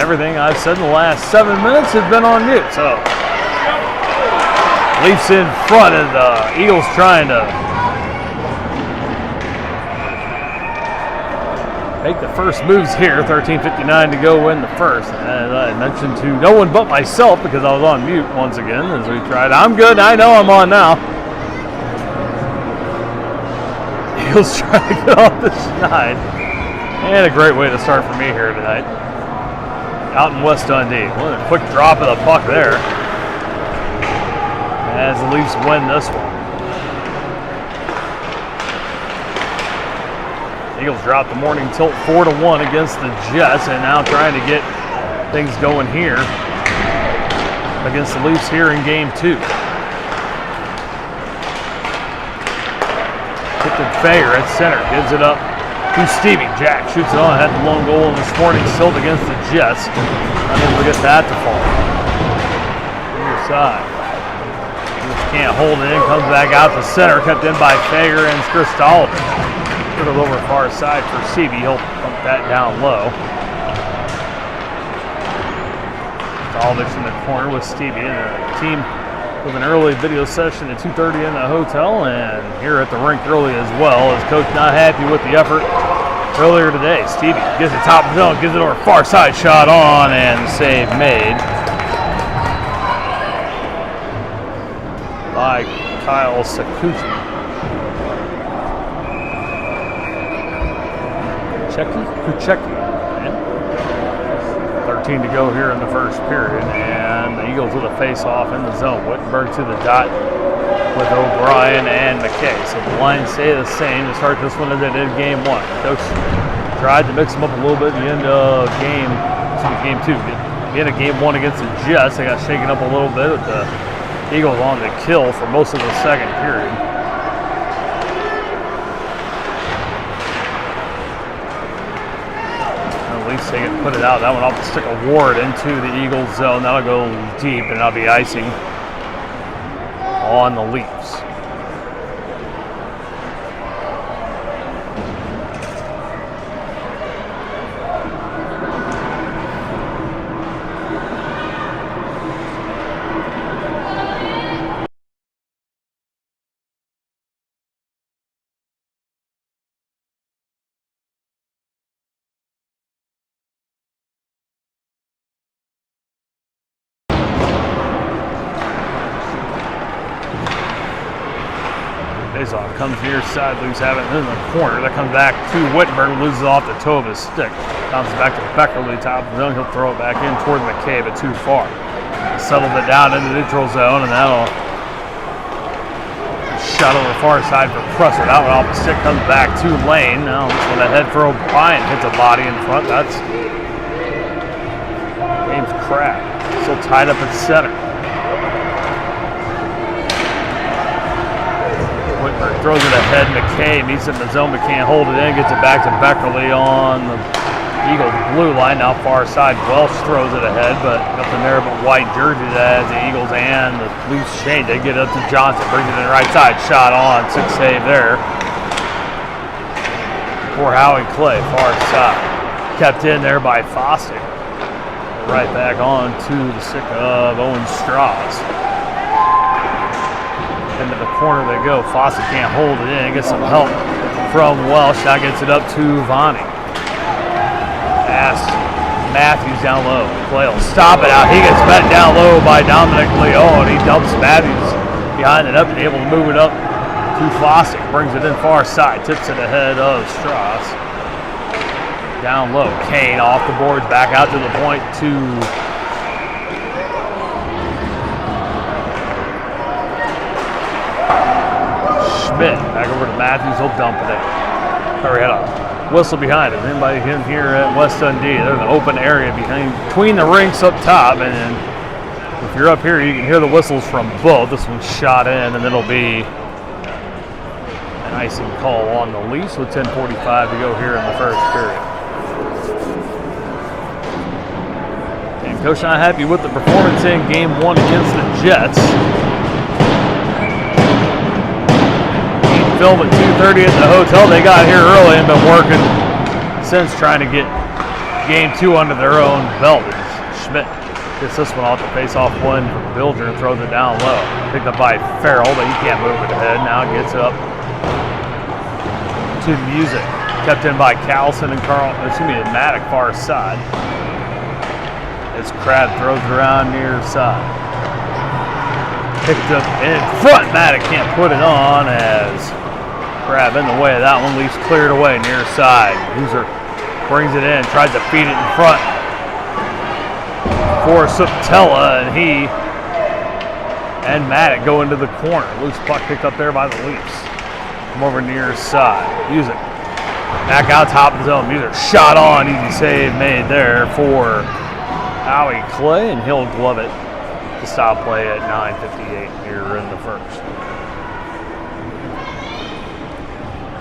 everything I've said in the last 7 minutes has been on mute. So, Leafs in front of the Eagles trying to make the first moves here. 13:59 to go in the first. As I mentioned to no one but myself because I was on mute once again as we tried. I'm good. I know I'm on now. Eagles trying to get off the schneid. And a great way to start for me here tonight. Out in West Dundee. What a quick drop of the puck there. As the Leafs win this one. Eagles drop the morning tilt 4-1 against the Jets, and now trying to get things going here against the Leafs here in Game 2. Tipton Fager at center, gives it up to Stevie. Jack shoots it on, had the lone goal in this morning's tilt against the Jets. Unable to get that to fall. Near side. Leafs can't hold it in, comes back out to center, kept in by Fager and Kristolovich. Put it over far side for Stevie. He'll pump that down low. Kristolovich in the corner with Stevie, and the team with an early video session at 2:30 in the hotel and here at the rink early as well, as coach not happy with the effort earlier today. Stevie gets the top zone, gives it over far side, shot on, and save made by Kyle Sakuchi. Kuchecki. 13 to go here in the first period, and the Eagles with a face-off in the zone. Wittenberg to the dot with O'Brien and McKay. So the lines stay the same to start this one as they did Game 1. Coach tried to mix them up a little bit at the end of Game 2. At the end of Game 1 against the Jets, they got shaken up a little bit with the Eagles on the kill for most of the second period. They can put it out. That one off the stick of Ward into the Eagles zone. That'll go deep, and that'll be icing on the Leafs. Off comes near side, Leafs have it in the corner. That comes back to Wittenberg, loses off the toe of his stick. Bounces back to Beckerly, top of the zone. He'll throw it back in toward McKay, but too far. Settled it down in the neutral zone, and that'll shot over far side for Presser. That one off the stick comes back to Lane. Now this one ahead for O'Brien, hits a body in front. That's James Crabb. Still tied up at center. Whitmer throws it ahead. McKay meets it in the zone, but can't hold it in. Gets it back to Beckerly on the Eagles blue line. Now far side. Welsh throws it ahead, but nothing there but white jerseys as the Eagles and the Leafs change. They get it up to Johnson. Brings it in the right side. Shot on. 6 save there for Howie Clay. Far side. Kept in there by Foster. Right back on to the stick of Owen Strauss. Into the corner they go. Fawcett can't hold it in. Gets some help from Welsh. Now gets it up to Vonnie. Pass Matthews down low. Clay will stop it out. He gets met down low by Dominic Leon. He dumps Matthews behind it up and able to move it up to Fawcett. Brings it in far side. Tips it ahead of Strauss. Down low. Kane off the boards. Back out to the point to Schmidt. Back over to Matthews. He'll dump it in. Hurry it up. Whistle behind him. Anybody in here at West Dundee? There's an open area between the rinks up top, and if you're up here, you can hear the whistles from both. This one's shot in, and it'll be an icing call on the Leafs with 10:45 to go here in the first period. And Coach not happy with the performance in Game 1 against the Jets. Film at 2:30 at the hotel. They got here early and been working since trying to get game 2 under their own belt. Schmidt gets this one off the face-off one from Bilger and throws it down low. Picked up by Farrell, but he can't move it ahead. Now gets it up to Music. Kept in by Callison and Maddock far side. As Crab throws it around near side. Picked up in front. Maddock can't put it on as Crab in the way of that one. Leafs cleared away near side. Loser brings it in, tries to feed it in front for Subtella, and he and Maddock go into the corner. Loose puck picked up there by the Leafs. Come over near side. Music back out top of the zone. Music shot on. Easy save made there for Howie Clay, and he'll glove it to stop play at 9:58 here in the first.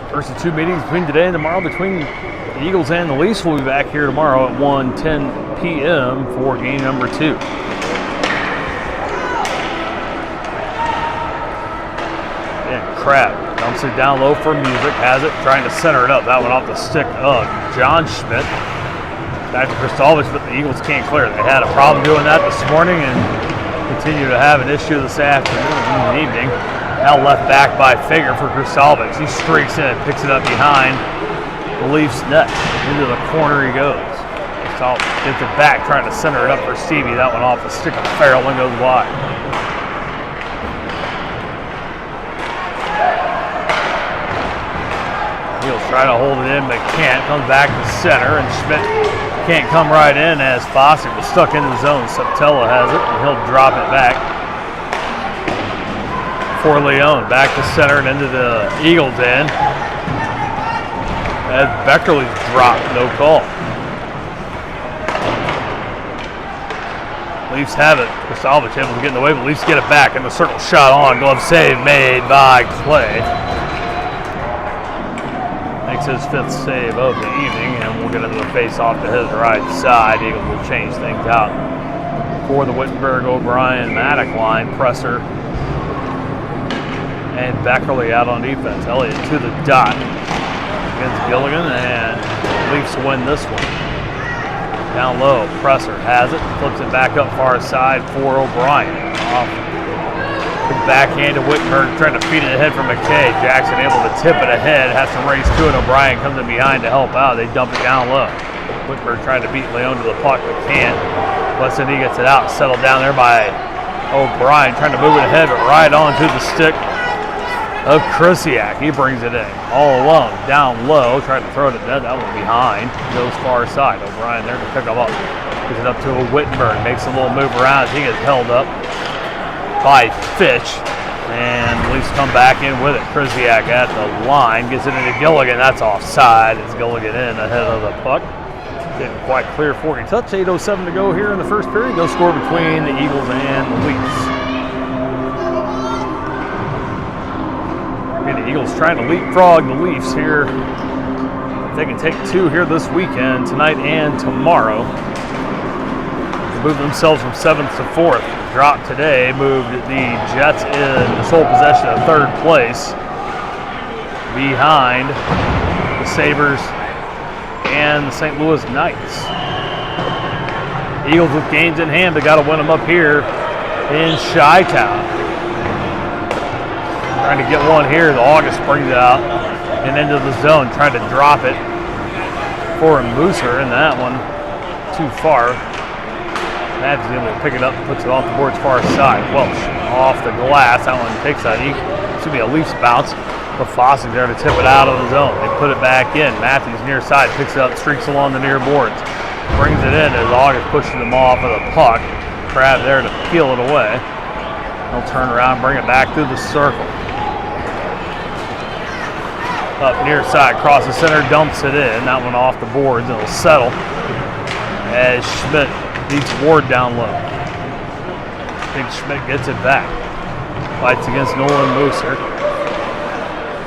First of 2 meetings between today and tomorrow between the Eagles and the Leafs. We'll be back here tomorrow at 1:10 p.m. for game number 2. And Crab dumps it down low for Music, has it, trying to center it up. That one off the stick of John Schmidt. Back to Kristalvich, but the Eagles can't clear. They had a problem doing that this morning and continue to have an issue this afternoon and evening. Now left back by Fager for Kristalvich. He streaks in, picks it up behind the Leafs net. Into the corner he goes. Kristalvich gets it back, trying to center it up for Stevie. That one off the stick of Farrell and goes wide. Eagles try to hold it in, but can't. Comes back to center, and Schmidt can't come right in as Fossey was stuck in the zone. Subtella has it, and he'll drop it back for Leone. Back to center and into the Eagles end. As Beckerly's dropped, no call. Leafs have it. Kristalvich able to get in the way, but Leafs get it back. And the circle shot on. Glove save made by Clay. Makes his 5th save of the evening, and we'll get into the face-off to his right side. Eagles will change things out for the Wittenberg, O'Brien, Maddock line. Presser and Beckerly out on defense. Elliott to the dot against Gilligan, and Leafs win this one. Down low, Presser has it, flips it back up far side for O'Brien. Off the backhand to Wittenberg, trying to feed it ahead for McKay. Jackson able to tip it ahead, has to race to it. O'Brien comes in behind to help out. They dump it down low. Wittenberg trying to beat Leone to the puck, but can't. Weston, he gets it out, settled down there by O'Brien, trying to move it ahead, but right on to the stick of Krisiak. He brings it in all alone, down low, trying to throw it at net. That one behind, goes far side. O'Brien there to pick him up. Gives it up to a Wittenberg, makes a little move around as he gets held up by Fitch, and Leafs come back in with it. Krisiak at the line, gets it into Gilligan. That's offside. It's Gilligan in ahead of the puck. Didn't quite clear for a touch. 8:07 to go here in the first period. No score between the Eagles and the Leafs. The Eagles trying to leapfrog the Leafs here. If they can take 2 here this weekend, tonight and tomorrow, to move themselves from 7th to 4th. The drop today moved the Jets in sole possession of 3rd place behind the Sabres and the St. Louis Knights. Eagles with games in hand, they got to win them up here in Chi-Town. Trying to get one here. The August brings it out and into the zone, trying to drop it for Mooser, and that one too far. Matthews able to pick it up and puts it off the board's far side. Welch off the glass. That one takes a Leafs bounce. But Fossey's there to tip it out of the zone. They put it back in. Matthews near side picks it up, streaks along the near boards. Brings it in as August pushes him off of the puck. Crab there to peel it away. He'll turn around, bring it back through the circle. Up near side, across the center, dumps it in. That one off the boards. It'll settle as Schmidt beats Ward down low. I think Schmidt gets it back. Fights against Nolan Mooser.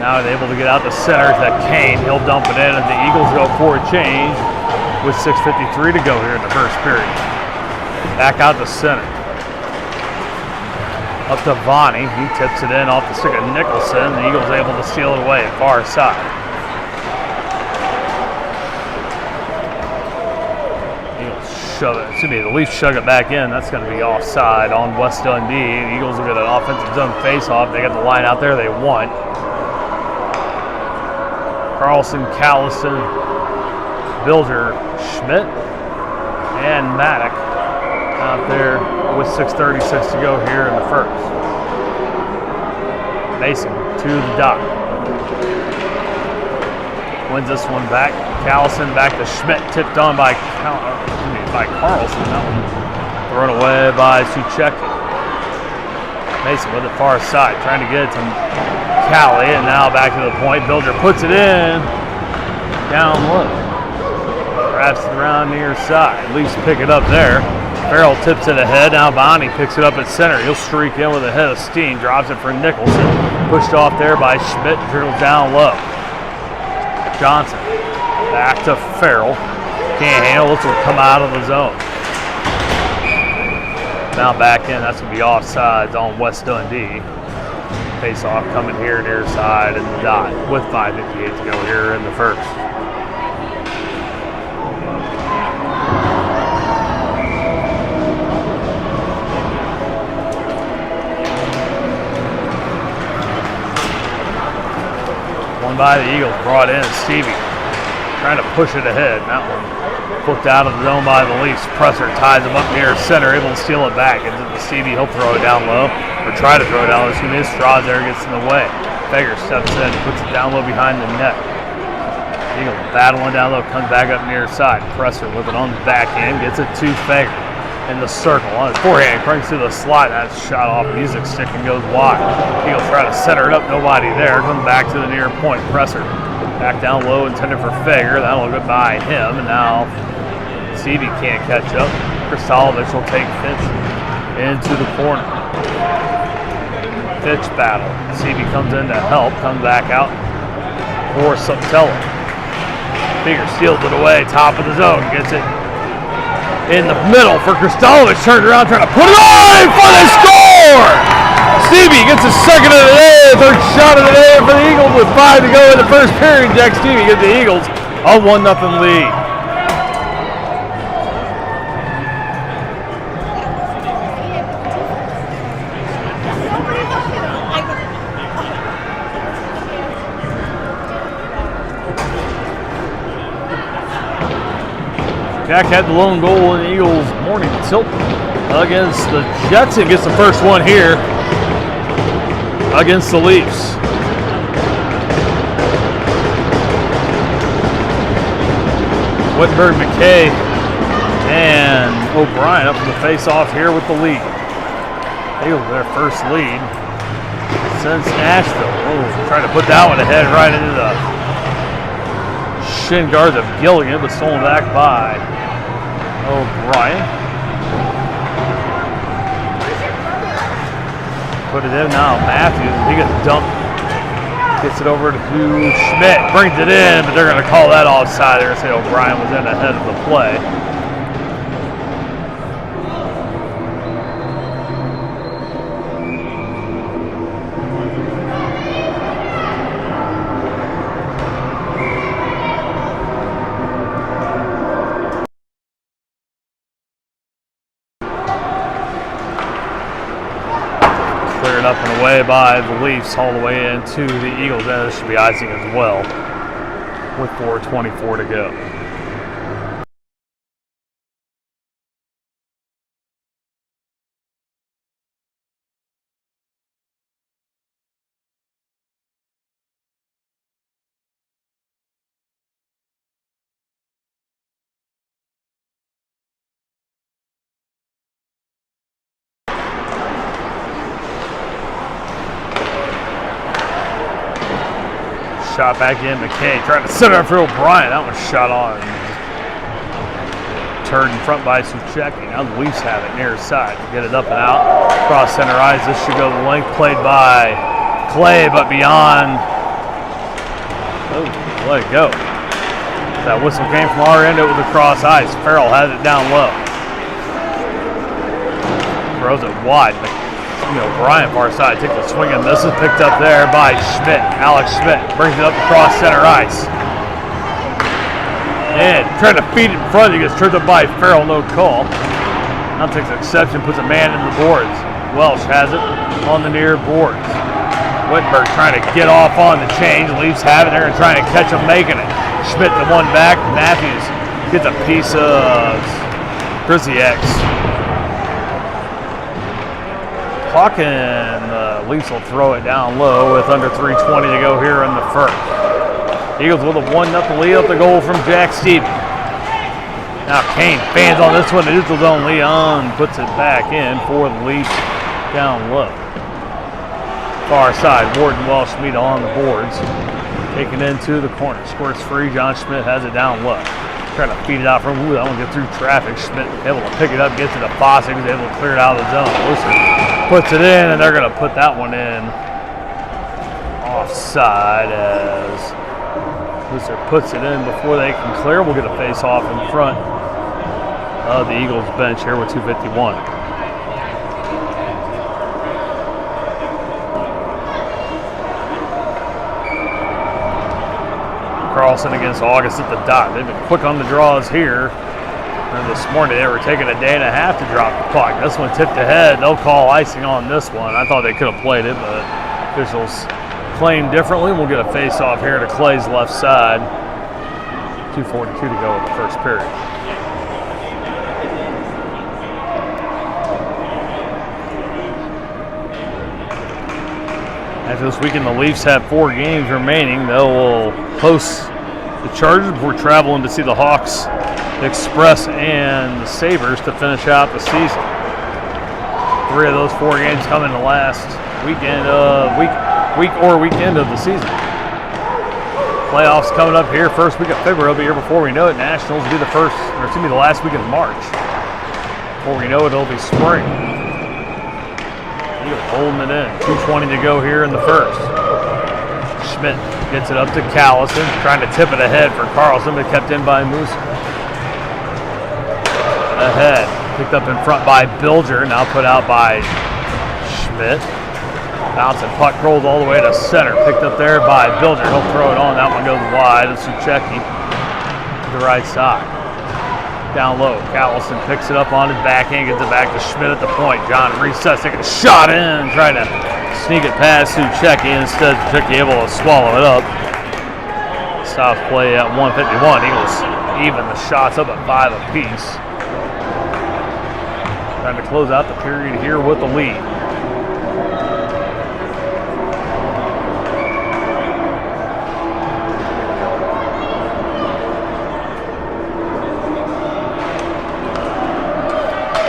Now they're able to get out the center to Kane. He'll dump it in, and the Eagles go for a change with 6:53 to go here in the first period. Back out the center. Up to Vonnie. He tips it in off the stick of Nicholson. The Eagles able to steal it away far side. shove it. Excuse me, the Leafs shove it back in. That's going to be offside on West Dundee. The Eagles will get an offensive zone face-off. They got the line out there they want. Carlson, Callison, Bilger, Schmidt, and Maddock out there with 6:36 to go here in the first. Mason to the dot. Wins this one back. Callison back to Schmidt, tipped on by Carlson. That one thrown away by Suchecki. Mason with the far side, trying to get it to Callie, and now back to the point. Bilger puts it in, down low. Wraps it around near side. Leafs pick it up there. Farrell tips it ahead. Now Bonnie picks it up at center. He'll streak in with a head of steam. Drops it for Nicholson. Pushed off there by Schmidt. Drills down low. Johnson back to Farrell. Can't handle it, so it'll come out of the zone. Now back in. That's going to be offsides on West Dundee. Face off coming here near side and the dot with 5:58 to go here in the first. One by the Eagles, brought in Stevie, trying to push it ahead. That one flipped out of the zone by the Leafs. Presser ties him up near center, able to steal it back. Into the Stevie, he'll throw it down low, or try to throw it down low. Excuse me, his straw there gets in the way. Fager steps in, puts it down low behind the net. Eagles battling down low, comes back up near side. Presser with it on the back end, gets it to Fager. In the circle on his forehand, cranks through the slide. That's shot off music stick and goes wide. Eagles try to center it up, nobody there. Comes back to the near point. Presser back down low, intended for Fager. That'll go by him, and now Stevie can't catch up. Kristalovich will take Fitch into the corner. Fitch battle. Stevie comes in to help, comes back out for Subtella. Fager steals it away, top of the zone, gets it in the middle for Kristalovich, turned around, trying to put it on for the score! Stevie gets his second of the day, third shot of the day for the Eagles with 5 to go in the first period. Jack Stevie gives the Eagles a 1-0 lead. Jack had the lone goal in the Eagles' morning tilt against the Jets and gets the first one here against the Leafs. Wittenberg, McKay, and O'Brien up for the face-off here with the lead. Eagles their first lead since Nashville. Oh, trying to put that one ahead right into the shin guards of Gilligan, but stolen back by O'Brien. Put it in now. Matthews, he gets dumped. Gets it over to Schmidt. Brings it in, but they're going to call that offside. They're going to say O'Brien was in ahead of the play. Up and away by the Leafs all the way into the Eagles. And this should be icing as well with 4:24 to go. Shot back in, McKay trying to set it up for O'Brien. That one's shot on. Turned in front by Suchecki. Now the Leafs have it near his side. Get it up and out. Cross center ice. This should go the length. Played by Clay, but beyond. Oh, let it go. That whistle came from our end. It was across ice. Farrell has it down low. Throws it wide. O'Brien far side takes a swing, and this is picked up there by Schmidt. Alex Schmidt brings it up across center ice. And trying to feed it in front, he gets tripped up by Farrell, no call. Now takes exception, puts a man in the boards. Welsh has it on the near boards. Whitberg trying to get off on the change, leaves having there and trying to catch him making it. Schmidt the one back, Matthews gets a piece of Grizzly X. Clock and the Leafs will throw it down low with under 3:20 to go here in the first. Eagles with a 1-0 lead up the goal from Jack Stevens. Now Kane fans on this one, the neutral zone. Leon puts it back in for the Leafs down low. Far side, Ward and Welsh meet on the boards. Taken into the corner, squirts free. John Schmidt has it down low. Trying to feed it out from, that one get through traffic. Schmidt able to pick it up, gets it to Fosse, who's able to clear it out of the zone. Looser puts it in, and they're going to put that one in offside as Looser puts it in before they can clear. We'll get a face off in front of the Eagles bench here with 2:51. Carlson against August at the dot. They've been quick on the draws here. And this morning they were taking a day and a half to drop the puck. This one tipped ahead. They'll call icing on this one. I thought they could have played it, but officials claim differently. We'll get a face off here to Clay's left side. 2:42 to go in the first period. After this weekend, the Leafs have 4 games remaining. They will host the Chargers before traveling to see the Hawks, Express, and the Sabres to finish out the season. 3 of those 4 games come in the last weekend of the season. Playoffs coming up here, first week of February. It'll be here before we know it. Nationals will be the last week of March. Before we know it, it'll be spring. Holding it in. 2:20 to go here in the first. Schmidt gets it up to Callison, trying to tip it ahead for Carlson, but kept in by Moose. Ahead. Picked up in front by Bilger, now put out by Schmidt. Bouncing puck rolls all the way to center. Picked up there by Bilger. He'll throw it on. That one goes wide. It's Suchecki to the right side. Down low, Callison picks it up on his backhand, gets it back to Schmidt at the point. John resets, taking a shot in, trying to sneak it past Suchecki. Instead, Suchecki able to swallow it up. Stops play at 1:51. Eagles even the shots up at 5 apiece. Trying to close out the period here with the lead.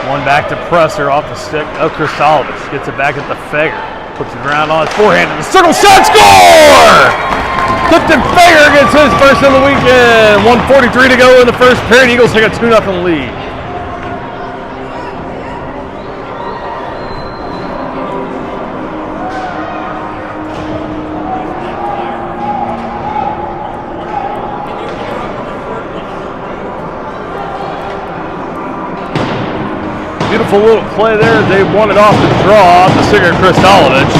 One back to Presser off the stick of Kristalovich. Gets it back at the Fager. Puts it around on his forehand in the circle. Shot, score! Clifton Fager gets his first of the weekend. 1:43 to go in the first period. Eagles take a 2-0 lead. Beautiful little play there. They won it off the draw off the stick of Kristalovich.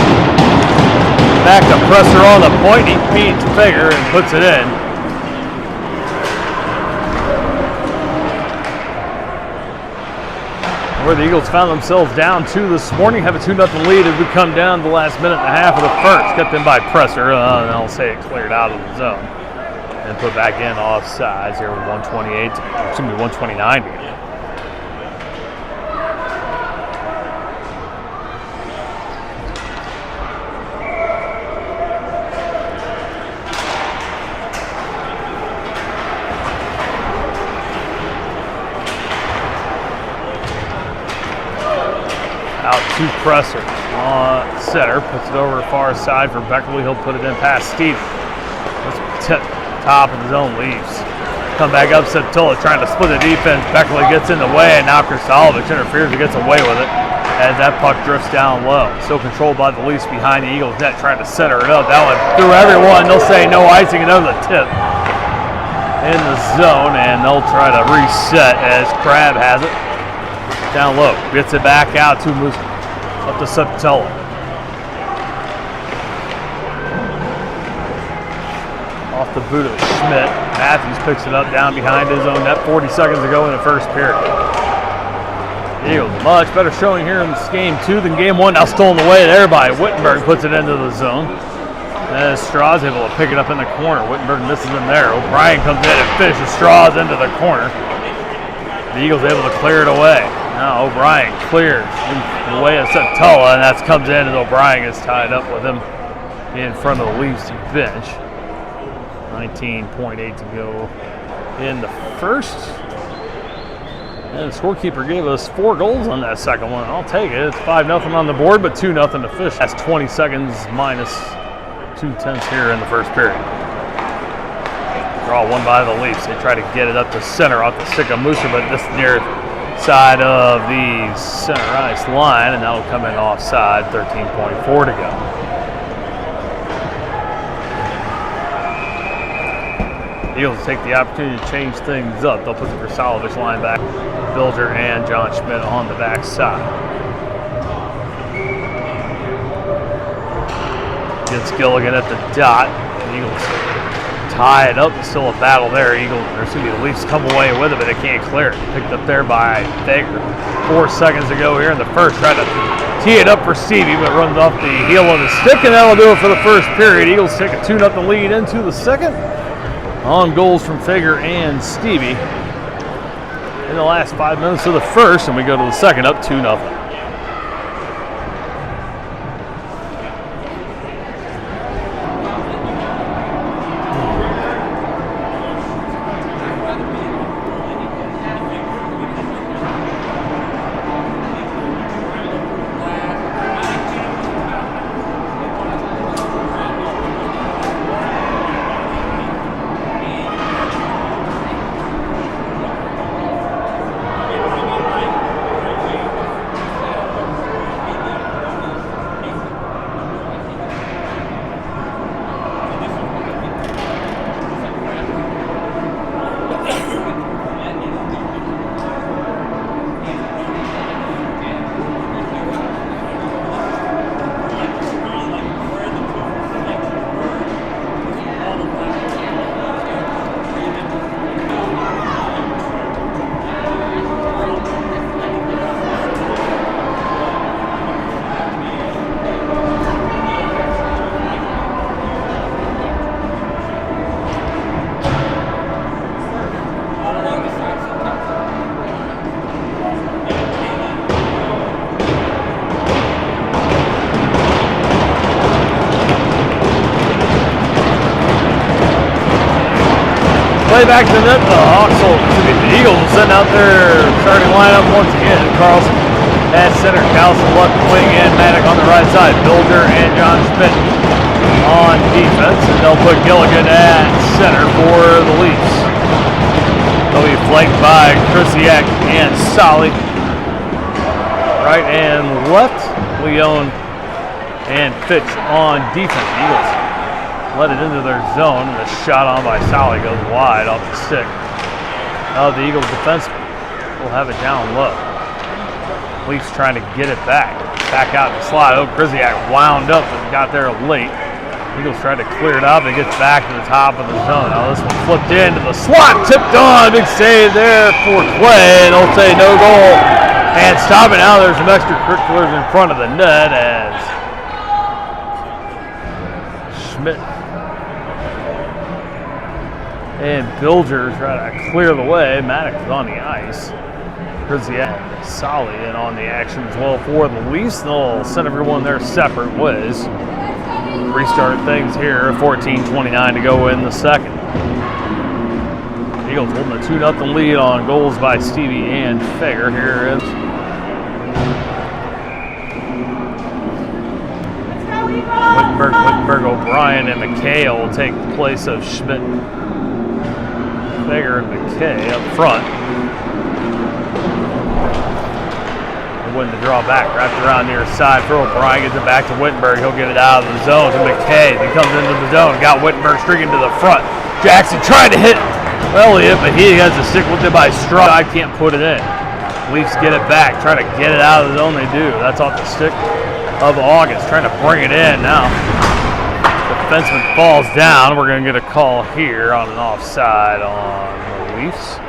Back to Presser on the point. He feeds Fager and puts it in. Where the Eagles found themselves down 2 this morning, have a 2-0 lead as we come down the last minute and a half of the first. Kept in by Presser, and I'll say it cleared out of the zone. And put back in offsides here with 129 to go. Out to Presser on center, puts it over far side for Beckley. He'll put it in past Stevens. Tip top of the zone, leaves. Come back up, Septola trying to split the defense. Beckley gets in the way, and now Kristalovich interferes and gets away with it as that puck drifts down low. Still controlled by the Leafs behind the Eagles net, trying to center it up. That one through everyone. They'll say no icing, another tip in the zone, and they'll try to reset as Crab has it. Down low, gets it back out to Moose, up to Septola. Off the boot of Schmidt. Matthews picks it up down behind his own net. 40 seconds to go in the first period. Eagles, much better showing here in this game 2 than game 1. Now stolen away there by Wittenberg, puts it into the zone. As Straw's able to pick it up in the corner. Wittenberg misses him there. O'Brien comes in and fishes Straw's into the corner. The Eagles able to clear it away. Now O'Brien clears away at Santella, and that comes in as O'Brien gets tied up with him in front of the Leafs bench. 19.8 to go in the first. And the scorekeeper gave us 4 goals on that second one. I'll take it. It's 5-0 on the board, but 2-0 to Fish. That's 20 seconds minus 2/10 here in the first period. Draw won by the Leafs. They try to get it up to center off the stick of Mooser, but this near side of the center ice line, and that'll come in offside. 13.4 to go. Eagles take the opportunity to change things up. They'll put the Versalovic line back. Bilger and John Schmidt on the back side. Gets Gilligan at the dot. The Eagles tie it up. It's still a battle there. The Leafs come away with it, but they can't clear it. Picked up there by Fager. 4 seconds to go here in the first. Tried to tee it up for Stevie, but runs off the heel of the stick, and that'll do it for the first period. Eagles take a 2-0 lead into the second on goals from Fager and Stevie in the last 5 minutes of the first, and we go to the second up 2-0. Play back to the net. The Eagles will send out their starting lineup once again. Carlson at center, Callison left wing, and Maddock on the right side. Bilger and John Schmidt on defense, and they'll put Gilligan at center for the Leafs. They'll be flanked by Krisiak and Solly. Right and left, Leone and Fitch on defense. Eagles let it into their zone, and the shot on by Solly goes wide off the stick of the Eagles defenseman. We'll have it down low. Leafs trying to get it back. Back out the slot. Krisiak wound up and got there late. Eagles tried to clear it up. It gets back to the top of the zone. Now this one flipped into the slot. Tipped on. Big save there for Clay. And they'll say no goal. And stop it now. There's some extracurriculars in front of the net as Schmidt and Bilger try to clear the way. Maddox is on the ice. Krisiak, Solly in on the action as well for the Leafs. They'll send everyone their separate ways. Restart things here. 14:29 to go in the second. Eagles holding a 2-0 lead on goals by Stevie and Fager. Here is Wittenberg, O'Brien, and McKay will take the place of Schmidt, Fager, and McKay up front. Win the draw back, wrapped around near side for O'Brien, gets it back to Wittenberg. He'll get it out of the zone to McKay. He comes into the zone, got Wittenberg streaking to the front. Jackson trying to hit Elliott, but he has to stick with it by Straw. I can't put it in. Leafs get it back, try to get it out of the zone. They do. That's off the stick of August, trying to bring it in now. Defenseman falls down. We're going to get a call here on an offside on the Leafs.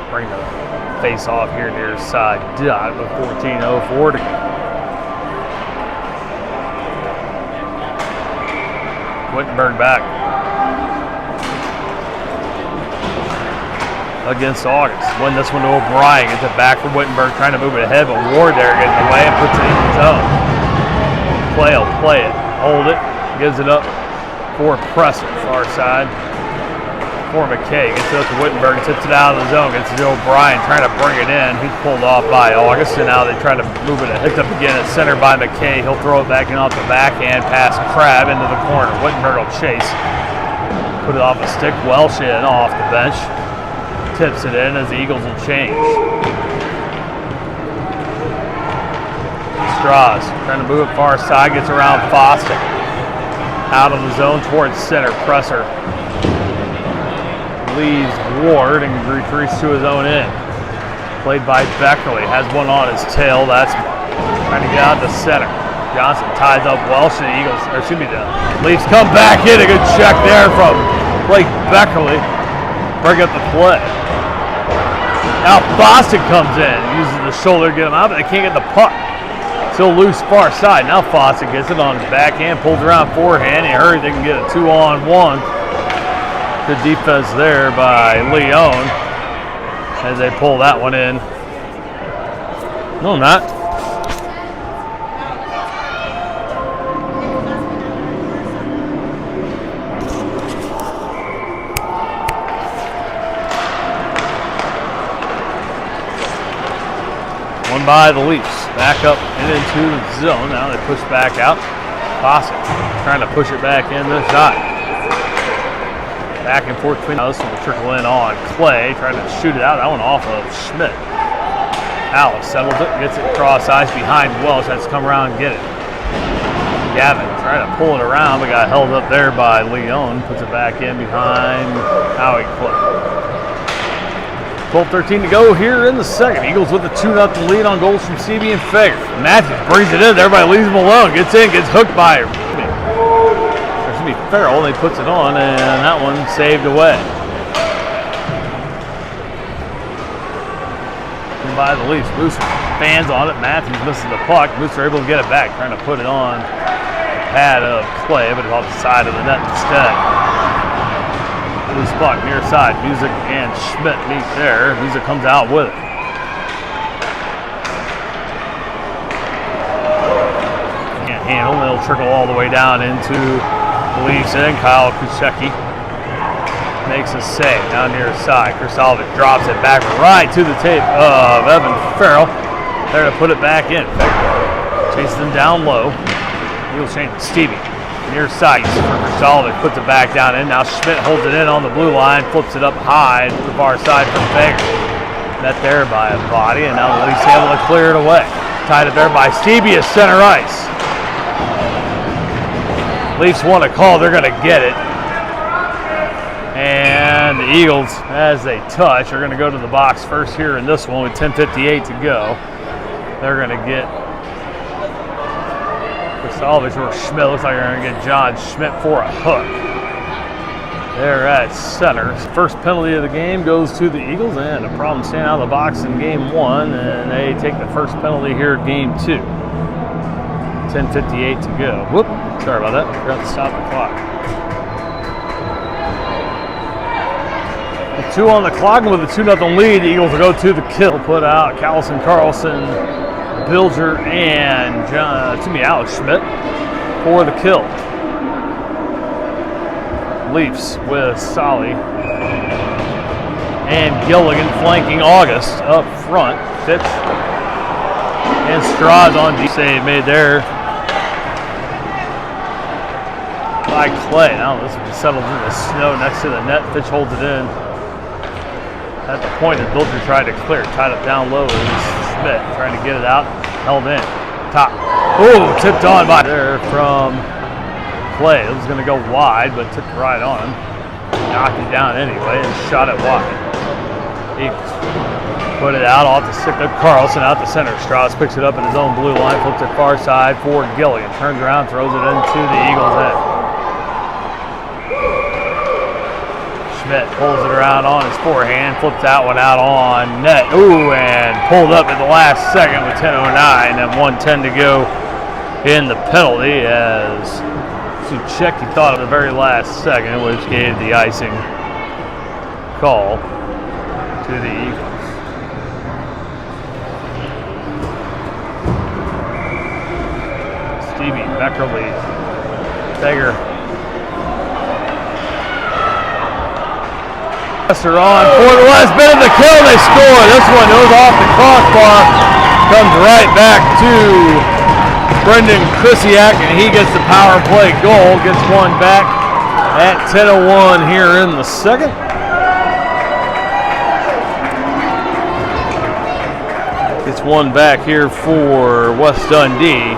Bring the face off here near side dot with 14:04 to go. Wittenberg back against August. Win this one to O'Brien. Gets it back for Wittenberg, trying to move it ahead, but Ward there getting in the way and puts it in his own. Clay will play it, hold it, gives it up for Presser, far side for McKay. Gets it up to Wittenberg, tips it out of the zone, gets it to O'Brien, trying to bring it in. He's pulled off by August, and now they try to move it. Hooked up again at center by McKay. He'll throw it back in off the backhand, pass Crab into the corner. Wittenberg will chase. Put it off a stick. Welsh in off the bench. Tips it in as the Eagles will change. Strauss trying to move it far side, gets around Foster. Out of the zone towards center. Presser leaves Ward and retreats to his own end. Played by Beckerly. Has one on his tail. That's trying to get out to center. Johnson ties up Welsh and the Eagles, or excuse me, the Leafs come back in. A good check there from Blake Beckerly. Bring up the play. Now Boston comes in, uses the shoulder to get him out, but they can't get the puck. Still loose far side. Now Fawcett gets it on his backhand, pulls around forehand. He hurries, they can get a 2-on-1. Good defense there by Leon as they pull that one in. No, not. One by the Leafs. Back up and into the zone. Now they push back out. Fawcett trying to push it back in the shot. Back and forth between us, and will trickle in on Clay, trying to shoot it out. That one off of Schmidt. Alice settles it, gets it cross ice behind Welsh. Has to come around and get it. Gavin trying to pull it around, but got held up there by Leon. Puts it back in behind Howie Clay. 12:13 to go here in the second. Eagles with a 2-0 lead on goals from CB and Fager. Matthews brings it in. Everybody leaves him alone. Gets in, gets hooked by Farrell, and he puts it on, and that one saved away. And by the Leafs, Mooser fans on it. Matthews misses the puck. Mooser able to get it back, trying to put it on the pad of Clay, but it's off the side of the net instead. Loose puck near side. Music and Schmidt meet there. Music comes out with it. Can't handle it. It'll trickle all the way down into Leafs in. Kyle Kuchecki makes a save down near his side. Krasalovic drops it back right to the tape of Evan Farrell. There to put it back in. Chases him down low. He'll change it. Stevie near side for Krasalovic. Puts it back down in. Now Schmidt holds it in on the blue line. Flips it up high to the far side for Fager. Met there by a body, and now the Leafs able to clear it away. Tied it there by Stevie at center ice. Leafs want a call, they're going to get it. And the Eagles, as they touch, are going to go to the box first here in this one with 10:58 to go. They're going to get Krasalovic or Schmidt. Looks like they're going to get John Schmidt for a hook. They're at center. First penalty of the game goes to the Eagles, and a problem staying out of the box in game one, and they take the first penalty here in game two. 10:58 to go. Whoop. Sorry about that. Forgot to stop the clock. With 2 on the clock, and with a 2-0 lead, the Eagles will go to the kill. Put out Callison Carlson, Bilger, and Alex Schmidt for the kill. Leafs with Solly and Gilligan flanking August up front. Fitch and Strauss on D save made there by Clay. Now this will be settled in the snow next to the net. Fitch holds it in. At the point that Bilger tried to clear, tied it down low. Schmidt trying to get it out, held in. Top. Oh, tipped on by there from Clay. It was going to go wide, but took it right on him. Knocked it down anyway and shot it wide. Eagles put it out off the stick of Carlson out the center. Strauss picks it up in his own blue line, flips it far side for Gilligan. Turns around, throws it into the Eagles' head. Schmidt pulls it around on his forehand, flips that one out on net. Ooh, and pulled up at the last second with 10:09 and 1:10 to go in the penalty as Suchecki thought of the very last second, which gave the icing call to the Eagles. Stevie, Beckerly, Beggar. Are on for the last bit of the kill. They score. This one goes off the crossbar, comes right back to Brendan Krisiak, and he gets the power play goal. Gets one back at 10:01 here in the second. Gets one back here for West Dundee.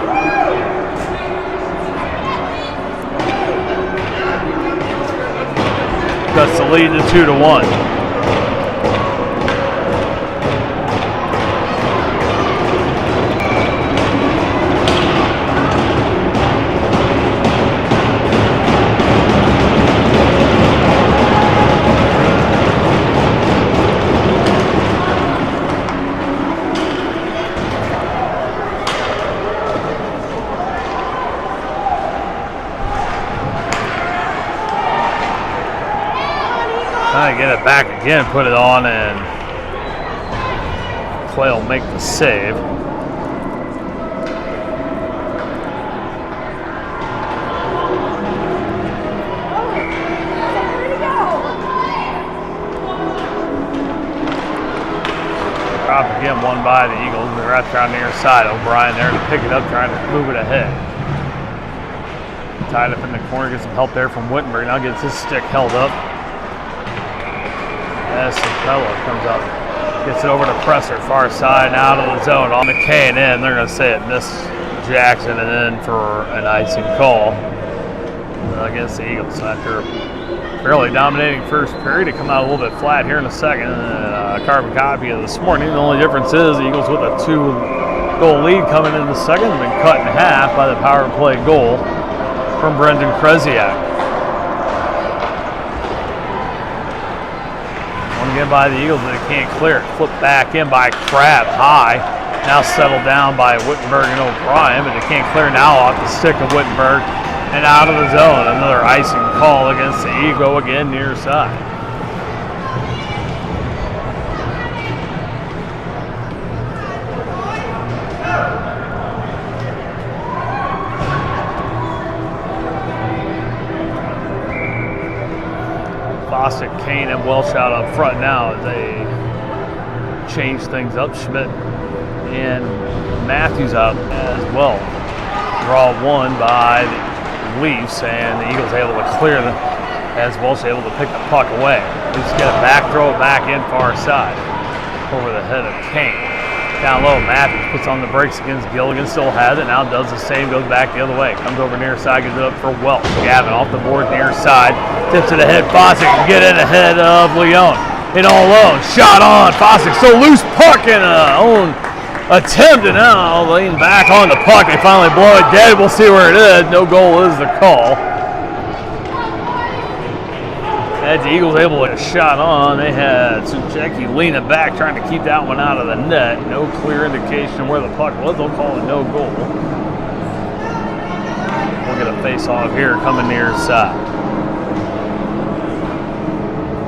Cuts the lead to 2-1. Trying to get it back again, put it on, and Clay will make the save. Drop again, one by the Eagles. They're right around the near side. O'Brien there to pick it up, trying to move it ahead. Tied up in the corner, gets some help there from Wittenberg. Now gets his stick held up. As Sapella comes up, gets it over to Presser, far side and out of the zone on McKay and in. They're going to say it missed Jackson and in for an icing call against the Eagles after a fairly dominating first period. To come out a little bit flat here in the second. Carbon copy of this morning. The only difference is the Eagles with a 2-goal lead coming in the second have been cut in half by the power play goal from Brendan Krisiak. Again by the Eagles, but they can't clear it. Flipped back in by Crab, high. Now settled down by Wittenberg and O'Brien, but they can't clear now off the stick of Wittenberg and out of the zone. Another icing call against the Eagle again near side. Bostic, Kane, and Welsh out up front now as they change things up. Schmidt and Matthews out as well. Draw one by the Leafs, and the Eagles able to clear them as Welsh able to pick the puck away. Leafs get it back, throw it back in far side over the head of Kane. Down low, Matthews puts on the brakes against Gilligan, still has it, now does the same, goes back the other way. Comes over near side, gives it up for Welch. Gavin off the board near side, tips it ahead, Fossick can get in ahead of Leone. In all alone, shot on, Fossick, so loose puck and own attempt, and now laying back on the puck. They finally blow it dead, we'll see where it is. No goal is the call. As the Eagles able to get a shot on, they had Suchecki leaning back, trying to keep that one out of the net. No clear indication where the puck was. They'll call it no goal. We'll get a face-off here coming near side.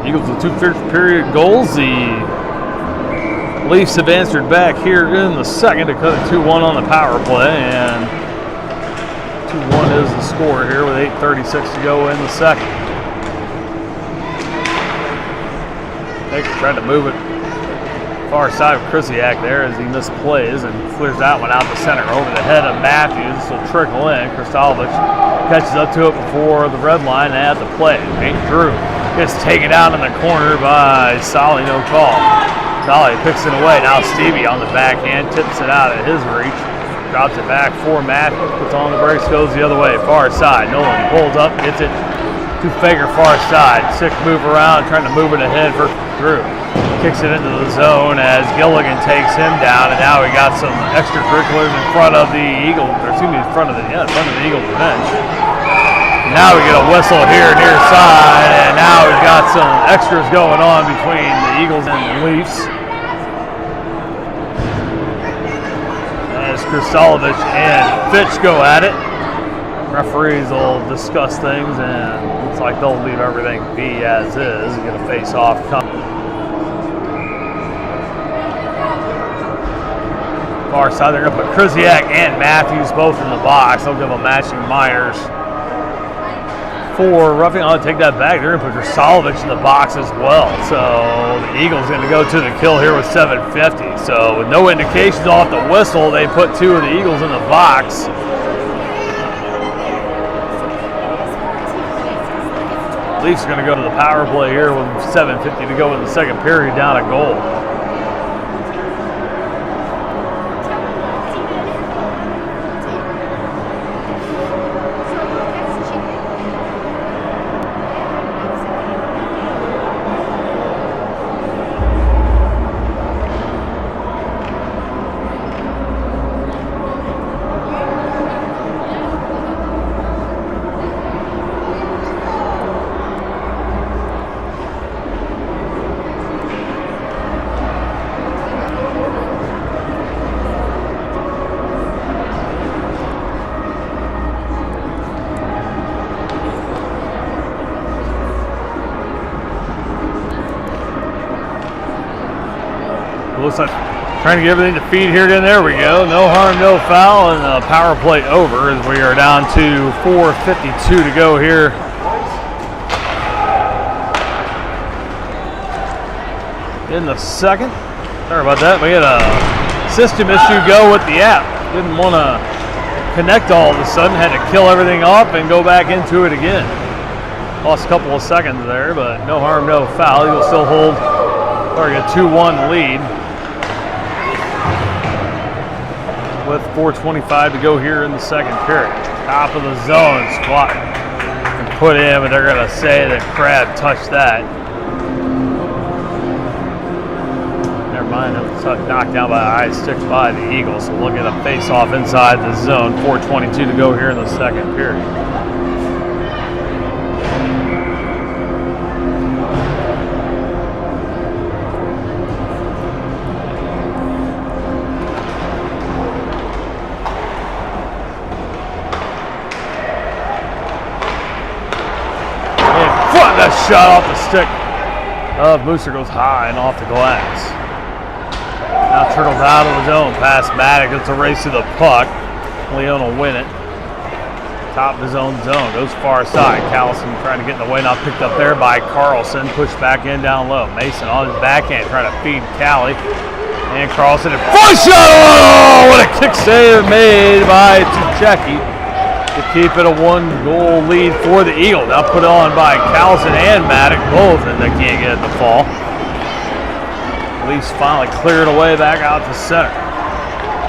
Eagles with 2 first period goals. The Leafs have answered back here in the second to cut it 2-1 on the power play, and 2-1 is the score here with 8:36 to go in the second. Tried to move it far side of Krisiak there as he misplays and clears that one out the center over the head of Matthews. This will trickle in. Kristalvich catches up to it before the red line at the play. Nate Drew gets taken out in the corner by Solly, no call. Solly picks it away. Now Stevie on the backhand, tips it out at his reach. Drops it back for Matthews, puts on the brakes, goes the other way, far side. Nolan pulls up, gets it to Fager far side. Sick move around, trying to move it ahead for Drew. Kicks it into the zone as Gilligan takes him down, and now we got some extracurriculars in front of the Eagles, or excuse me, in front of the Eagles bench. now we get a whistle here near side, and now we've got some extras going on between the Eagles and the Leafs. As Kristalovich and Fitch go at it. Referees will discuss things, and looks like they'll leave everything be as is. Get a face-off coming. Far side, they're going to put Krzyzak and Matthews both in the box. They'll give them matching minors for roughing. I'll take that back. They're going to put Kristalovich in the box as well. So the Eagles going to go to the kill here with 7:50. So with no indications off the whistle, they put two of the Eagles in the box. Leafs are going to go to the power play here with 7:50 to go in the second period, down a goal. Looks like trying to get everything to feed here. There we go. No harm, no foul, and the power play over as we are down to 4:52 to go here. In the second. Sorry about that. We had a system issue go with the app. Didn't want to connect all of a sudden. Had to kill everything off and go back into it again. Lost a couple of seconds there, but no harm, no foul. You'll still hold or get a 2-1 lead. With 4:25 to go here in the second period. Top of the zone, squat and put in, but they're going to say that Crab touched that. Never mind, it was knocked down by the high sticks by the Eagles. So we'll get a face-off inside the zone. 4:22 to go here in the second period. That shot off the stick of Mooser goes high and off the glass. Now turtles out of the zone past Maddox. It's a race to the puck. Leon will win it. Top of his own zone. Goes far side. Callison trying to get in the way. Now picked up there by Carlson. Pushed back in down low. Mason on his backhand trying to feed Callie. And Carlson and front shot. Oh, what a kick save made by Tuchecki to keep it a 1-goal lead for the Eagles. Now put on by Callison and Maddox, both, and they can't get it to fall. Leafs finally cleared away back out to center.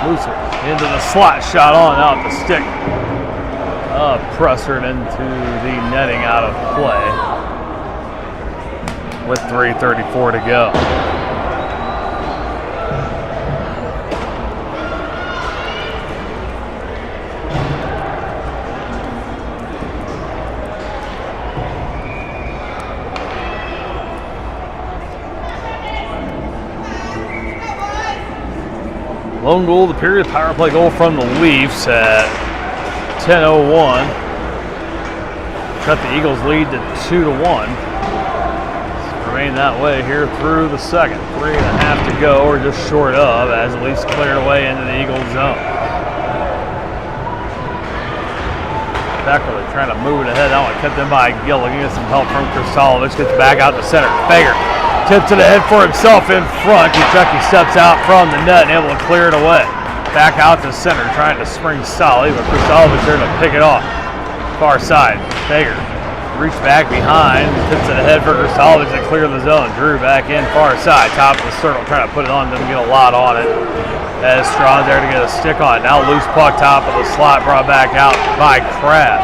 Mooser into the slot, shot on out the stick. Pressured into the netting out of play with 3:34 to go. Lone goal of the period, power play goal from the Leafs at 10:01. Cut the Eagles lead to 2-1. Remain that way here through the second. 3.5 to go, or just short of, as the Leafs cleared away into the Eagles zone. Beckerly trying to move it ahead. That one kept in by Gilligan. Get some help from Kristalovich. Gets back out to center. Fager tips it ahead for himself in front. Tuchecki steps out from the net and able to clear it away. Back out to center, trying to spring solid, but Kristalovich there to pick it off. Far side, Fager reach back behind, tips it ahead for Kristalovich to clear the zone. Drew back in far side, top of the circle, trying to put it on, doesn't get a lot on it. As Strawn there to get a stick on it. Now loose puck, top of the slot, brought back out by Crab.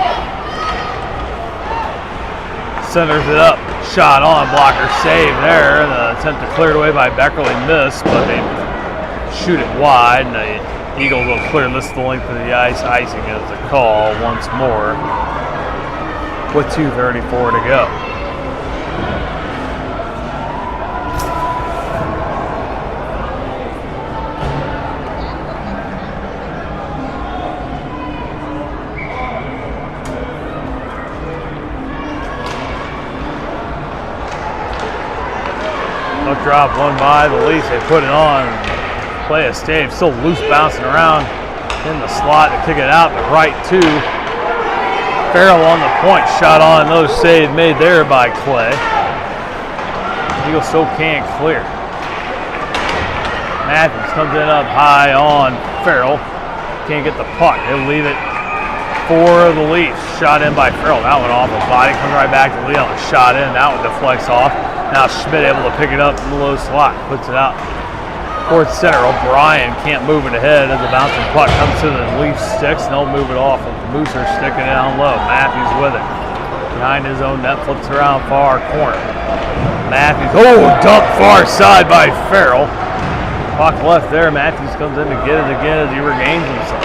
Centers it up. Shot on, blocker save there. The attempt to clear it away by Beckerly missed, but they shoot it wide, and the Eagles will clear this the length of the ice. Icing is a call once more. with 2:34 to go. Hook drop, one by the Leafs. They put it on. Play a stave, still loose, bouncing around in the slot to kick it out to right two. Farrell on the point, shot on, another save made there by Clay. Eagles still can't clear. Matthews comes in up high on Farrell. Can't get the puck. He'll leave it for the Leafs. Shot in by Farrell. That one off the body. Comes right back to Leon. Shot in. That one deflects off. Now Schmidt able to pick it up in the low slot. Puts it out towards center. O'Brien can't move it ahead as the bouncing puck comes to the Leafs sticks, and they'll move it off. Mooser sticking it down low. Matthews with it. Behind his own net, flips around far corner. Matthews, dumped far side by Farrell. Puck left there. Matthews comes in to get it again as he regains himself.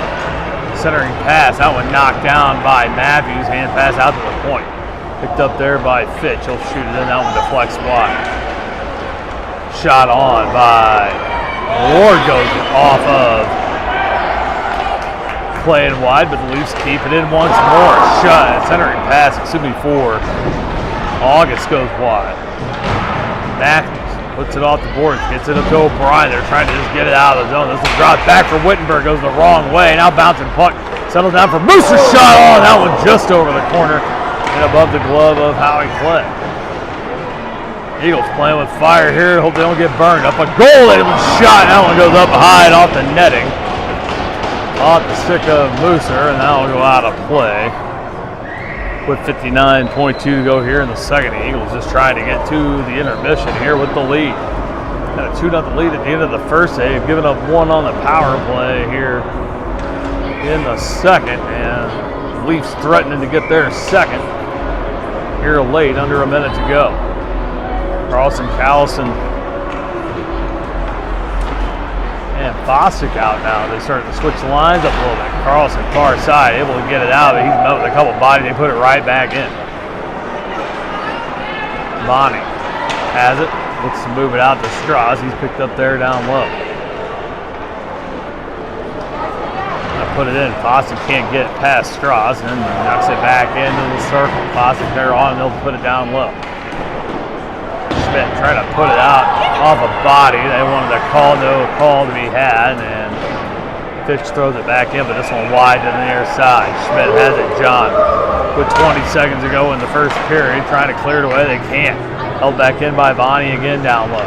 Centering pass. That one knocked down by Matthews. Hand pass out to the point. Picked up there by Fitch. He'll shoot it in. That one deflects wide. Shot on by Ward, goes off of Clay and wide, but the Leafs keep it in once more. Shot. Centering pass, for August goes wide. Matthews puts it off the boards, gets it up to O'Brien. They're trying to just get it out of the zone. This is dropped back for Wittenberg, goes the wrong way. Now bouncing puck, settles down for Mooser. Shot on. That one just over the corner and above the glove of Howie Clay. Eagles playing with fire here. Hope they don't get burned. Up a goal. That one shot. That one goes up high and off the netting. Off the stick of Mooser, and that will go out of play. With 59.2 to go here in the second. The Eagles just trying to get to the intermission here with the lead. Got a 2-0 lead at the end of the first. They've given up one on the power play here in the second, and Leafs threatening to get their second here late, under a minute to go. Carlson, Callison, and Bostic out now. They started to switch the lines up a little bit. Carlson, far side, able to get it out, but he's met with a couple bodies. They put it right back in. Bonnie has it. Looks to move it out to Strauss. He's picked up there down low. Put it in. Bostic can't get it past Strauss, and knocks it back into the circle. Bostic there on, and they'll put it down low. Schmidt trying to put it out off a body. They wanted a call, no call to be had, and Fitch throws it back in, but this one wide to the near side. Schmidt has it, John, with 20 seconds to go in the first period, trying to clear it away. They can't. Held back in by Bonnie again down low.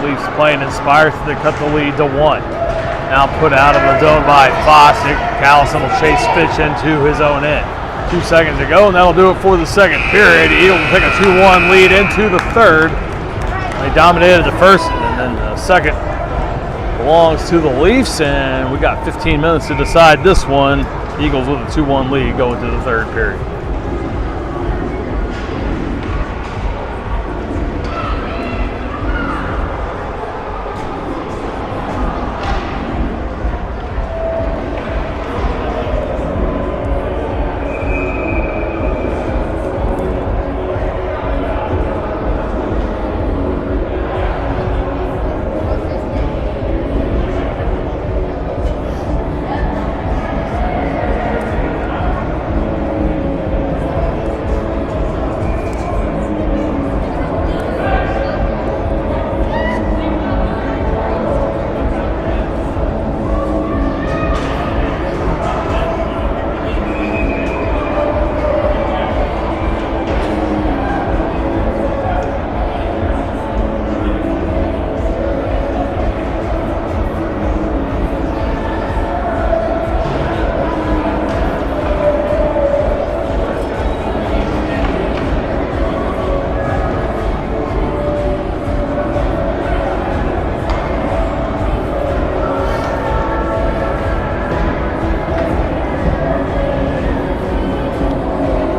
Leafs playing inspired, so they cut the lead to 1. Now put out of the zone by Bostic. Callison will chase Fitch into his own end. 2 seconds to go, and that'll do it for the second period. Eagles will take a 2-1 lead into the third. They dominated the first, and then the second belongs to the Leafs, and we got 15 minutes to decide this one. Eagles with a 2-1 lead going to the third period.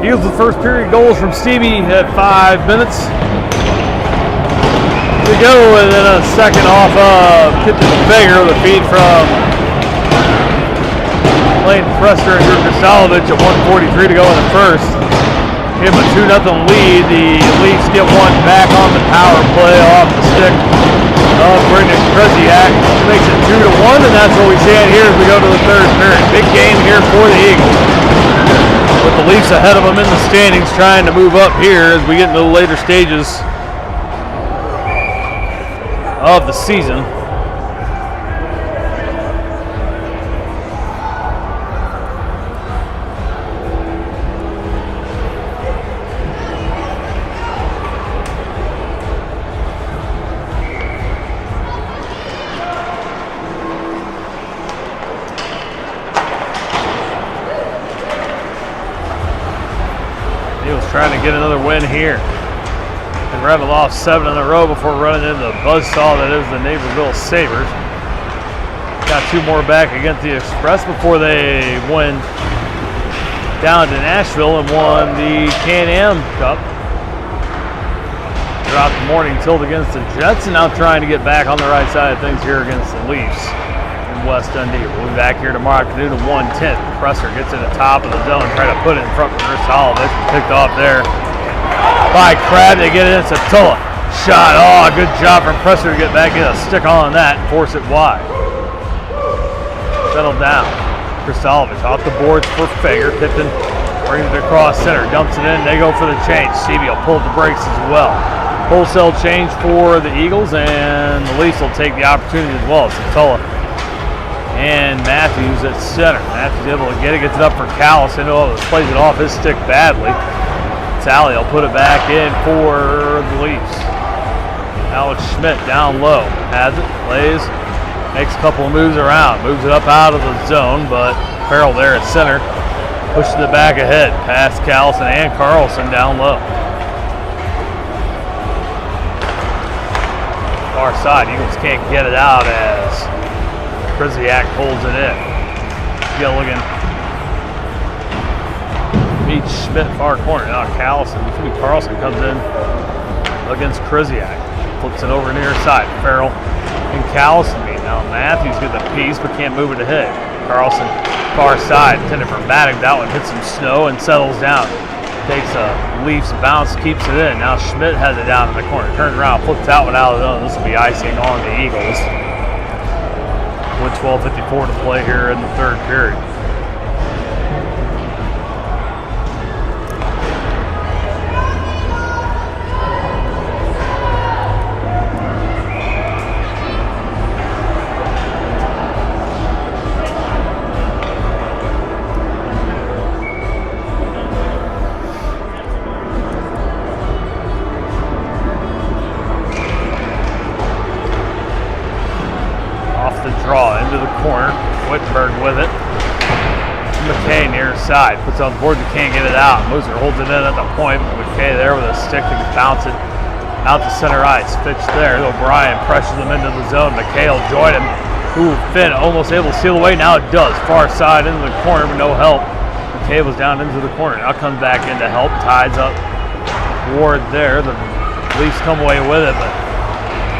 Eagles with first period goals from Stevie at 5 minutes to go, and then a second off of Kipton Baker, the feed from playing Presser and Kristalovic at 1:43 to go in the first. Give them a 2-0 lead. The Leafs get one back on the power play off the stick of Brendan Krzyzak. Makes it 2-1, and that's what we stand here as we go to the third period. Big game here for the Eagles. With the Leafs ahead of them in the standings, trying to move up here as we get into the later stages of the season. Trying to get another win here. And Rebel off 7 in a row before running into the buzzsaw that is the Naperville Sabres. Got 2 more back against the Express before they went down to Nashville and won the Can-Am Cup. Dropped the morning tilt against the Jets and now trying to get back on the right side of things here against the Leafs in West Dundee. We'll be back here tomorrow afternoon at 1:10. Presser gets to the top of the zone, try to put it in front of Kristalovic. Picked off there by Crab. They get it in Satula. Shot. Oh, good job from Presser to get back, get a stick on that, and force it wide. Settled down. Kristalovic off the boards for Fager. Tipton brings it across center, dumps it in. They go for the change. Seavey will pull the brakes as well. Wholesale change for the Eagles, and the Leafs will take the opportunity as well. Satula and Matthews at center. Matthews able to get it, gets it up for Callis, and plays it off his stick badly. Talley will put it back in for the Leafs. Alex Schmidt down low, has it, plays, makes a couple of moves around, moves it up out of the zone, but Farrell there at center pushes it back ahead, past Callison and Carlson down low. Far side, Eagles can't get it out as Krzyzak holds it in. Gilligan meets Schmidt far corner. Now Carlson comes in against Krzyzak. Flips it over near side. Farrell and Carlson meet. Now Matthews gets the piece but can't move it ahead. Carlson far side, intended for Maddox. That one hits some snow and settles down. Takes a Leafs bounce, keeps it in. Now Schmidt has it down in the corner. Turns around, flips out one out of the zone. This will be icing on the Eagles. With 12:54 to play here in the third period. Draw into the corner. Wittenberg with it. McKay near side. Puts it on the board, but can't get it out. Moser holds it in at the point. McKay there with a stick to bounce it out to center ice. Pitch there. O'Brien pressures him into the zone. McKay will join him. Ooh, Finn almost able to steal away. Now it does. Far side into the corner, but no help. McKay was down into the corner. Now comes back in to help. Ties up Ward there. The Leafs come away with it, but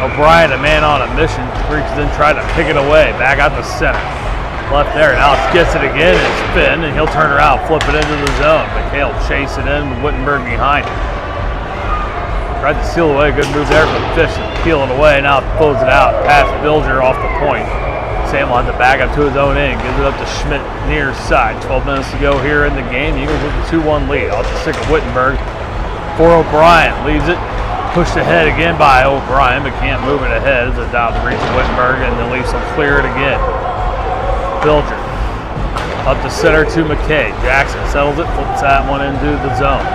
O'Brien, a man on a mission, reaches in, tries to pick it away. Back out the center. Left there. Now gets it again. It's Finn, and he'll turn around, flip it into the zone. McHale chase it in with Wittenberg behind him. Tried to steal away. Good move there from Fish. Peel it away. Now throws it out. Past Bilger off the point. Sam on the back up to his own end. Gives it up to Schmidt near side. 12 minutes to go here in the game. Eagles with a 2-1 lead. Off the stick of Wittenberg for O'Brien. Leaves it. Pushed ahead again by O'Brien, but can't move it ahead as it's down to reach Wittenberg, and the Leafs will clear it again. Bilger up the center to McKay. Jackson settles it, flips that one into the zone.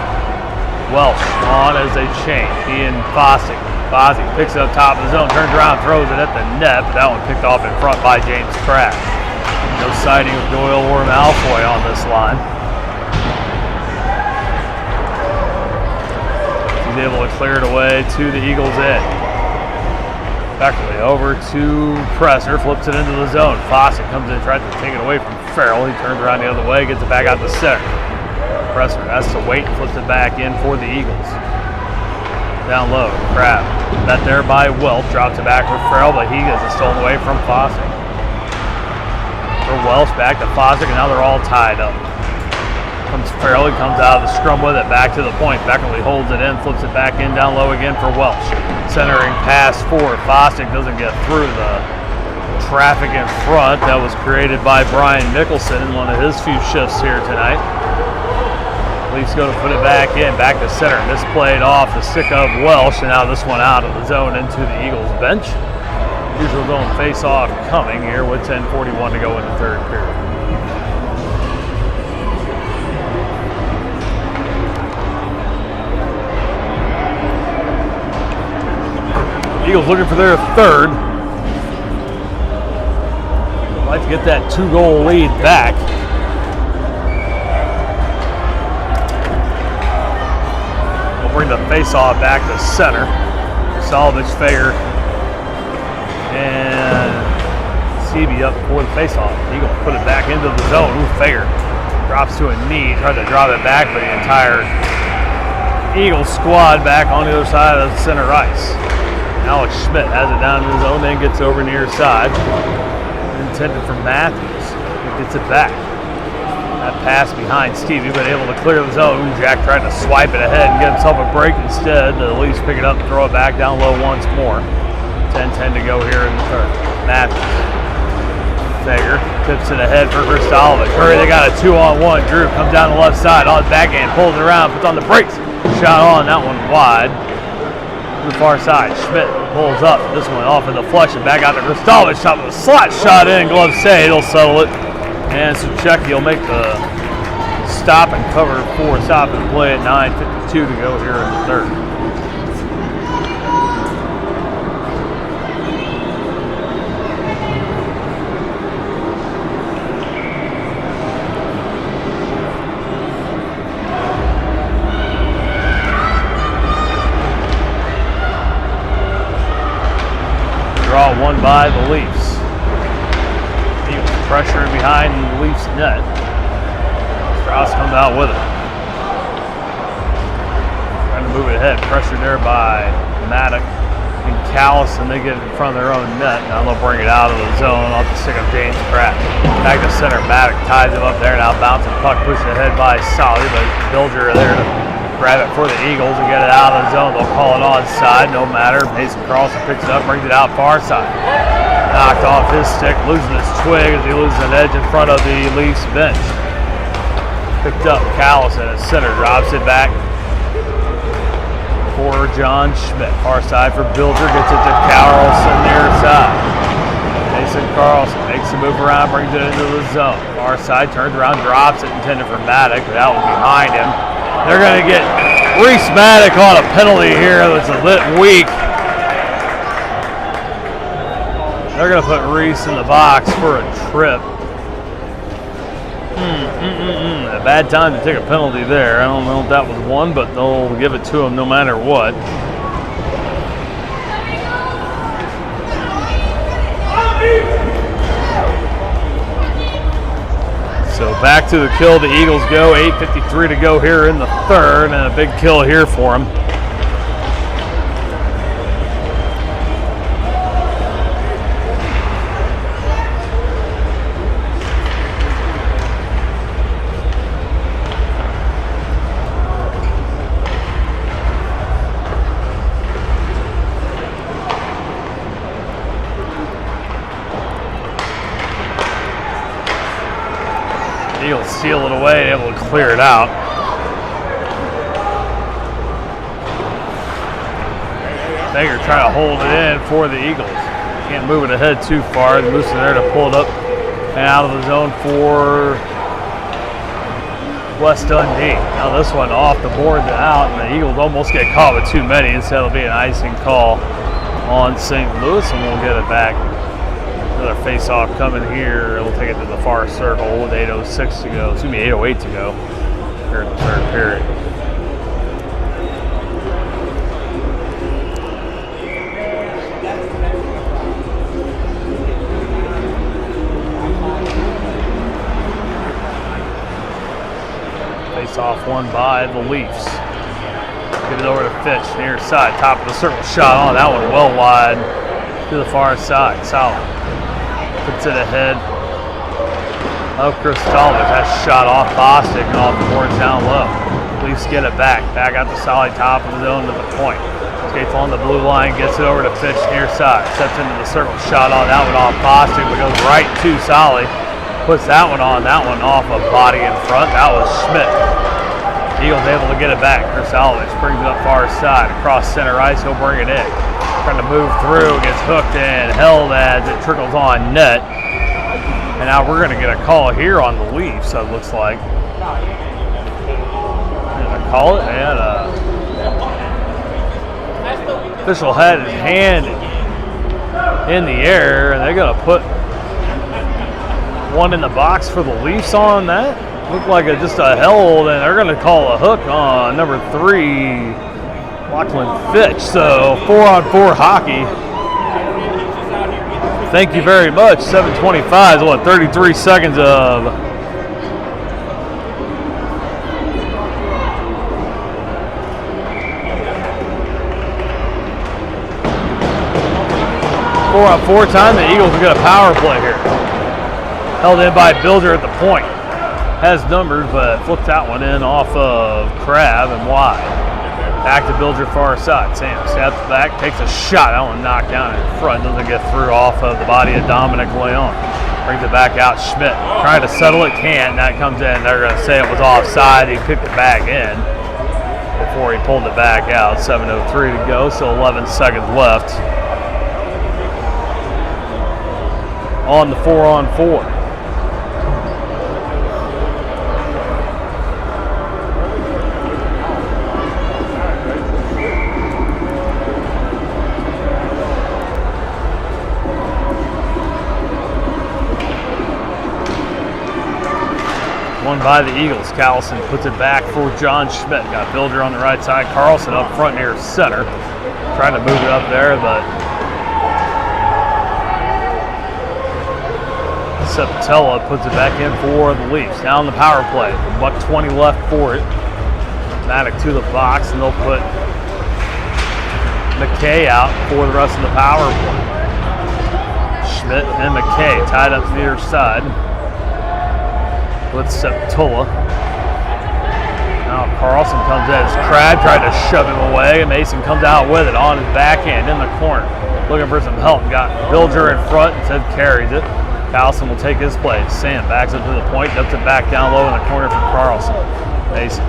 Welsh on as they change. He and Fossey. Fossey picks it up top of the zone, turns around, throws it at the net, but that one picked off in front by James Craft. No sighting of Doyle or Malfoy on this line. He's able to clear it away to the Eagles' end. Effectively over to Presser, flips it into the zone. Fawcett comes in, tries to take it away from Farrell. He turns around the other way, gets it back out the center. Presser has to wait and flips it back in for the Eagles. Down low, Crab. Met there by Welch, drops it back for Farrell, but he gets it stolen away from Fawcett. for Welsh, back to Fosdick, and now they're all tied up. Farrelly comes out of the scrum with it, back to the point. Beckerly holds it in, flips it back in, down low again for Welsh. Centering pass forward. Fosdick doesn't get through the traffic in front that was created by Brian Mickelson in one of his few shifts here tonight. Leafs go to put it back in, back to center. Misplayed off the stick of Welsh, and now this one out of the zone into the Eagles bench. Usual zone face-off coming here with 10:41 to go in the third period. Eagles looking for their third. I'd like to get that 2-goal lead back. We'll bring the face-off back to center. Salovich, Fager, and Seavey up for the face-off. Eagles put it back into the zone. Fager drops to a knee, tried to drop it back, but the entire Eagles squad back on the other side of the center ice. Alex Schmidt has it down in his zone, then gets over near side. Intended for Matthews. He gets it back. That pass behind Stevie, but able to clear the zone. Jack tried to swipe it ahead and get himself a break instead. The Leafs pick it up and throw it back down low once more. 10-10 to go here in the third. Matthews. Fager tips it ahead for Kristalovic. Hurry, they got a 2-on-1. Drew comes down the left side on the backhand, pulls it around, puts on the brakes. Shot on, that one wide. To the far side, Schmidt pulls up. This one off in the flush and back out to Kristalovic. Shot with a slot shot in. Glove save. He'll settle it. And Suchecki will make the stop and cover for stop and play at 9:52 to go here in the third. Draw won by the Leafs. Eagles pressure behind the Leafs net. Strauss comes out with it. Trying to move it ahead. Pressure there by Maddox and Callis, and they get it in front of their own net. Now they'll bring it out of the zone off the stick of James Pratt. Back to center. Maddox ties him up there. Now bouncing puck pushed ahead by Solly, but Bilger there to grab it for the Eagles and get it out of the zone. They'll call it onside, no matter. Mason Carlson picks it up, brings it out far side. Knocked off his stick, losing his twig as he loses an edge in front of the Leafs bench. Picked up Callison at center, drops it back for John Schmidt. Far side for Bilger, gets it to Carlson near side. Mason Carlson makes a move around, brings it into the zone. Far side, turns around, drops it, intended for Maddox, but that was behind him. They're going to get Reese Maddox on a penalty here that's a bit weak. They're going to put Reese in the box for a trip. A bad time to take a penalty there. I don't know if that was one, but they'll give it to him no matter what. So back to the kill, the Eagles go. 8:53 to go here in the third, and a big kill here for them. Eagles seal it away, able to clear it out. Fager trying to hold it in for the Eagles. Can't move it ahead too far. Moose is there to pull it up and out of the zone for West Dundee. Now this one off the board and out, and the Eagles almost get caught with too many. Instead it'll be an icing call on St. Louis, and we'll get it back. Another face-off coming here. We'll take it to the far circle with 8:06 to go. Excuse me, 8:08 to go here in the third period. Face-off won by the Leafs. Give it over to Fitch, near side, top of the circle, shot on. That one well wide to the far side. Solid. Puts it ahead of Kristolovich. That shot off Bostic and off the boards down low. Leafs get it back. Back out the solid top of the zone to the point. Skates on the blue line, gets it over to Fitch near side. Steps into the circle, shot on that one off Bostic, but goes right to Solly. Puts that one off a body in front. That was Schmidt. Eagles able to get it back. Kristolovich brings it up far side. Across center ice, he'll bring it in. Trying to move through, gets hooked in, held as it trickles on net. And now we're going to get a call here on the Leafs, so it looks like. Call it, and official had his hand in the air, and they're going to put one in the box for the Leafs on that. Looked like just a hold, and they're going to call a hook on number 3, Lachlan Fitch. So 4-on-4 hockey. Thank you very much. 7:25 is 33 seconds of 4-on-4 time. The Eagles will get a power play here. Held in by Bilger at the point. Has numbers, but flipped that one in off of Crab and wide. Back to Bilger far side. Sam steps back, takes a shot. That one knocked down in front. Doesn't get through off of the body of Dominic Leon. Brings it back out. Schmidt trying to settle it, can't. That comes in. They're going to say it was offside. He picked it back in before he pulled it back out. 7:03 to go, so 11 seconds left on the 4-on-4. Won by the Eagles. Callison puts it back for John Schmidt. Got Bilger on the right side. Carlson up front near center. Trying to move it up there, but Septella puts it back in for the Leafs. Now on the power play. $1:20 left for it. Maddock to the box, and they'll put McKay out for the rest of the power play. Schmidt and McKay tied up near side with Septella. Now Carlson comes in as Crab tried to shove him away, and Mason comes out with it on his backhand in the corner. Looking for some help. Got Bilger in front, instead carries it. Carlson will take his place. Sam backs up to the point, ducks it back down low in the corner for Carlson. Mason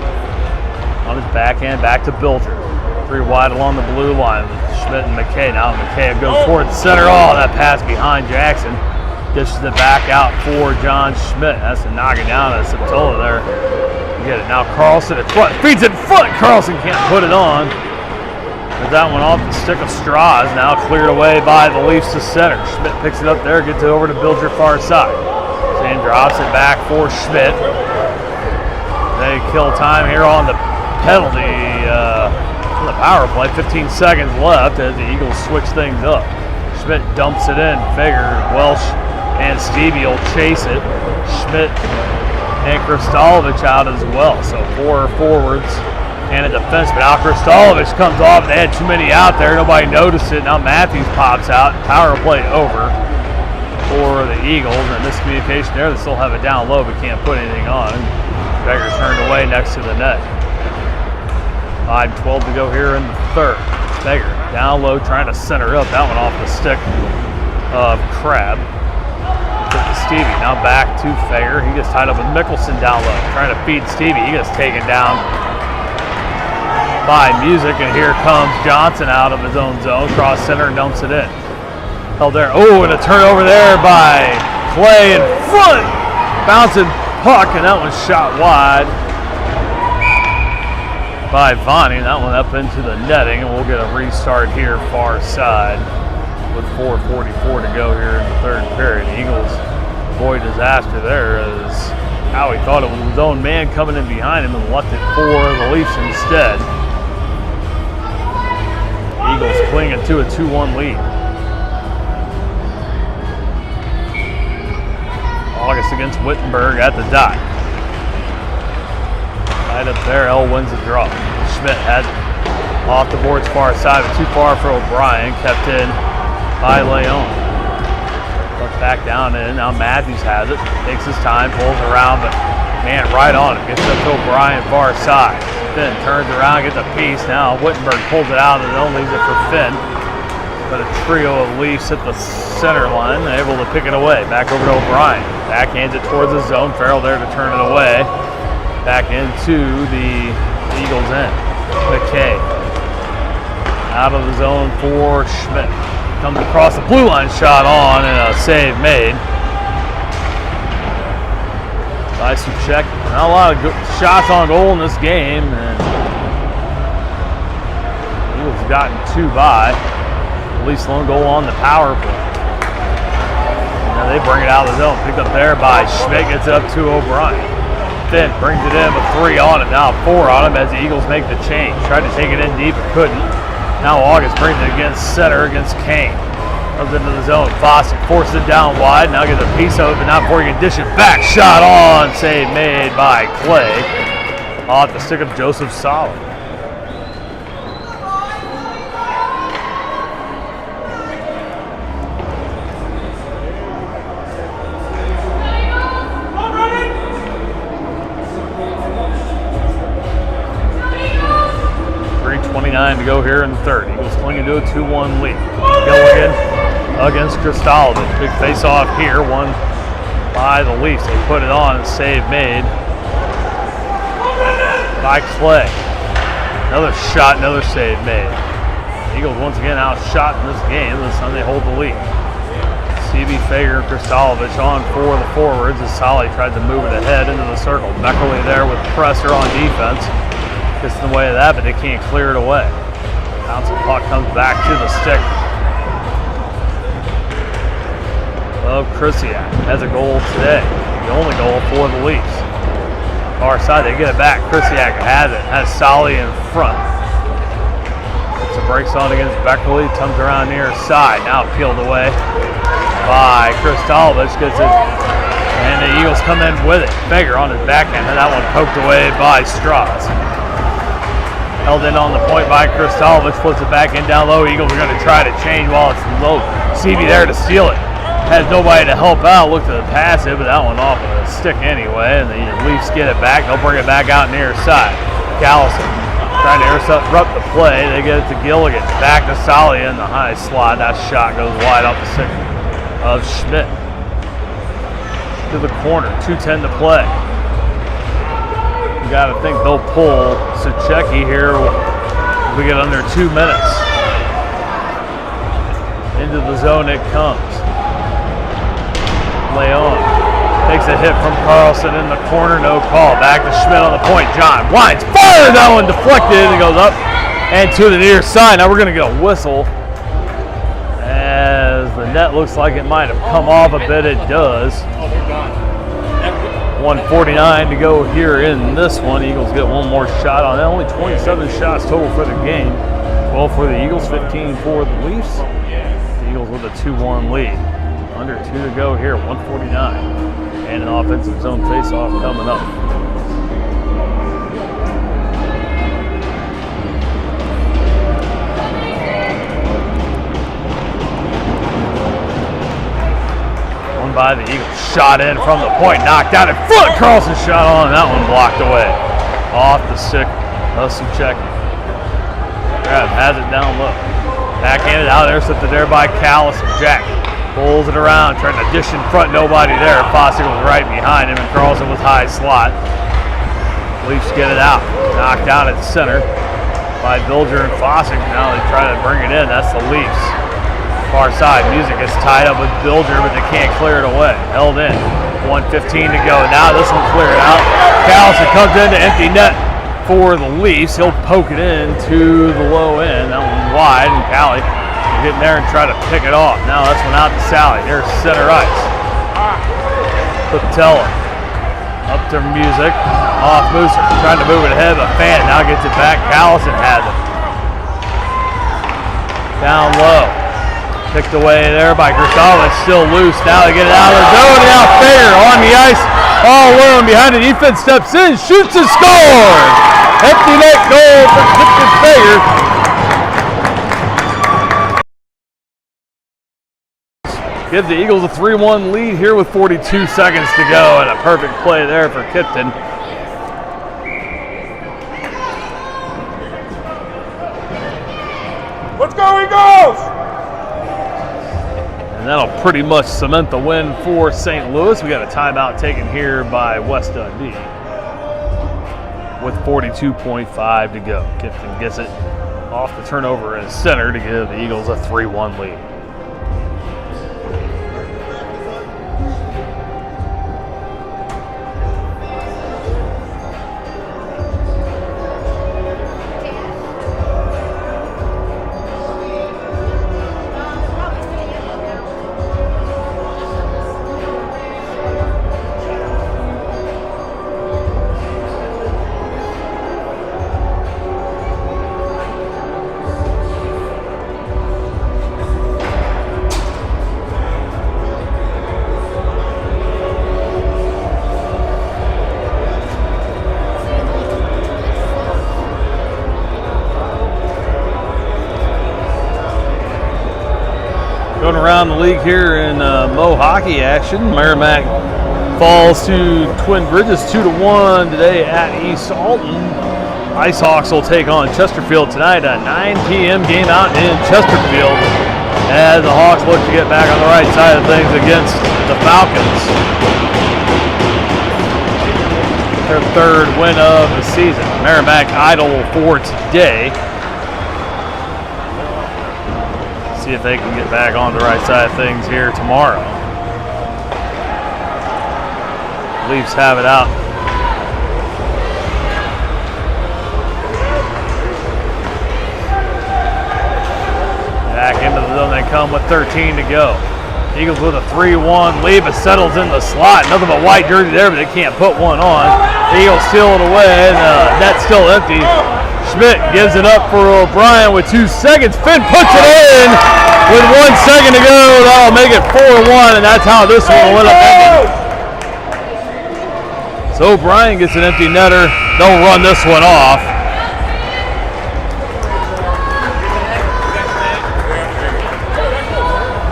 on his backhand, back to Bilger. 3 wide along the blue line with Schmidt and McKay. Now McKay goes towards center. Oh, that pass behind Jackson. Dishes it back out for John Schmidt. That's to knock it down to Septola there. Get it. Now Carlson at front. Feeds it in front. Carlson can't put it on. With that one off the stick of Straws. Now cleared away by the Leafs to center. Schmidt picks it up there. Gets it over to Bilger far side. Sam drops it back for Schmidt. They kill time here on the penalty. On the power play. 15 seconds left as the Eagles switch things up. Schmidt dumps it in. Figure Welsh and Stevie will chase it. Schmidt and Kristolovich out as well. So 4 forwards and a defenseman. Now Kristolovich comes off. They had too many out there. Nobody noticed it. Now Matthews pops out. Power play over for the Eagles. And miscommunication there. They still have it down low but can't put anything on. Beggar turned away next to the net. 5:12 to go here in the third. Beggar down low trying to center up. That one off the stick of Crab. Stevie now back to Fager. He gets tied up with Mickelson down low. Trying to feed Stevie. He gets taken down by Music, and here comes Johnson out of his own zone. Cross center and dumps it in. Held there. Oh, and a turnover there by Clay in front. Bouncing puck, and that one shot wide by Vonnie. That one up into the netting, and we'll get a restart here far side with 4:44 to go here in the third period. The Eagles, boy, disaster there as Howie thought it was his own man coming in behind him and left it for the Leafs instead. Eagles clinging to a 2-1 lead. August against Wittenberg at the dot. Right up there, L wins the draw. Schmidt has it off the boards far side, but too far for O'Brien. Kept in by Leon. Back down in. Now Matthews has it. Takes his time, pulls around, but man, right on it. Gets up to O'Brien, far side. Finn turns around, gets a piece. Now Wittenberg pulls it out of the zone, leaves it for Finn. But a trio of Leafs at the center line, able to pick it away. Back over to O'Brien. Backhands it towards the zone. Farrell there to turn it away. Back into the Eagles end. McKay out of the zone for Schmidt. Comes across the blue line, shot on, and a save made by Suchek. Not a lot of good shots on goal in this game, and Eagles have gotten 2 by. At least lone goal on the power play. Now they bring it out of the zone. Picked up there by Schmidt. Gets it up to O'Brien. Finn brings it in with 3 on it. Now 4 on him as the Eagles make the change. Tried to take it in deep, but couldn't. Now August brings it against center against Kane. Comes into the zone. Fossick forces it down wide. Now gets a piece of it, but not before he can dish it back. Shot on. Save made by Clay. Off the stick of Joseph Solid. 3:29 to go here in the third. Eagles clinging to a 2-1 lead. Gilligan against Kristalovich. Big face-off here, won by the Leafs. They put it on, and save made by Clay. Another shot, another save made. The Eagles once again outshot in this game. This time they hold the lead. CB Fager and Kristalovich on for the forwards as Solly tried to move it ahead into the circle. Beckerly there with pressure on defense. Gets in the way of that, but they can't clear it away. Bouncing puck comes back to the stick of Krisiak. Has a goal today. The only goal for the Leafs. Far side, they get it back. Krisiak has it. Has Solly in front. Gets a breaks on against Beckerly. Comes around near side. Now peeled away by Kristalovich. Gets it. And the Eagles come in with it. Fager on his backhand. And that one poked away by Strauss. Held in on the point by Kristalovich, flips it back in down low. Eagles are going to try to change while it's low. CB there to steal it. Has nobody to help out. Looked at the pass it, but that one off of the stick anyway. And the Leafs get it back. They'll bring it back out near side. Callison trying to interrupt the play. They get it to Gilligan. Back to Solly in the high slot. That shot goes wide off the stick of Schmidt. To the corner. 2:10 to play. Got to think they'll pull Suchecki here. We get under 2 minutes. Into the zone it comes. Leon takes a hit from Carlson in the corner, no call. Back to Schmidt on the point. John winds, fires, that one deflected, and it goes up and to the near side. Now we're going to get a whistle as the net looks like it might have come off a bit. It does. 1:49 to go here in this one. Eagles get one more shot on it. Only 27 shots total for the game. 12 for the Eagles, 15 for the Leafs. The Eagles with a 2-1 lead. Under 2 to go here, 1:49. And an offensive zone face-off coming up. By the Eagles, shot in from the point, knocked out in front. Carlson shot on, that one blocked away off the stick of Suchecki. Grab has it down low, backhanded out there, slipped it there by Callison. Jack pulls it around, trying to dish in front, nobody there. Fossick was right behind him, and Carlson was high slot. Leafs get it out, knocked out at center by Bilger and Fossick. Now they try to bring it in. That's the Leafs. Far side, Music is tied up with Bilger, but they can't clear it away. Held in. 1:15 to go. Now this one cleared out. Callison comes into empty net for the Leafs. He'll poke it in to the low end. That one wide, and Callie will get in there and try to pick it off. Now this one out to Sally. There's center ice. Patella up to Music. Off Mooser. Trying to move it ahead, but Fan now gets it back. Callison has it. Down low. Picked away there by Kristalovich, still loose. Now they get it out of their zone. Now Fair on the ice, all alone behind the defense, steps in, shoots and scores! Empty net goal for Clifton Fair. Give the Eagles a 3-1 lead here with 42 seconds to go, and a perfect play there for Kipton. Let's go, Eagles! And that'll pretty much cement the win for St. Louis. We got a timeout taken here by West Dundee with 42.5 to go. Kipton gets it off the turnover in center to give the Eagles a 3-1 lead. Going around the league here in Mo hockey action. Merrimack falls to Twin Bridges 2-1 today at East Alton. IceHawks will take on Chesterfield tonight at 9 p.m. game out in Chesterfield as the Hawks look to get back on the right side of things against the Falcons. Their third win of the season. Merrimack idle for today. See if they can get back on the right side of things here tomorrow. Leafs have it out. Back into the zone they come with 13 to go. Eagles with a 3-1 lead, but settles in the slot. Nothing but white jersey there, but they can't put one on. The Eagles steal it away, and the net's still empty. Schmidt gives it up for O'Brien with 2 seconds. Finn puts it in with 1 second to go. That'll make it 4-1, and that's how this one will end up ending. So O'Brien gets an empty netter. They'll run this one off.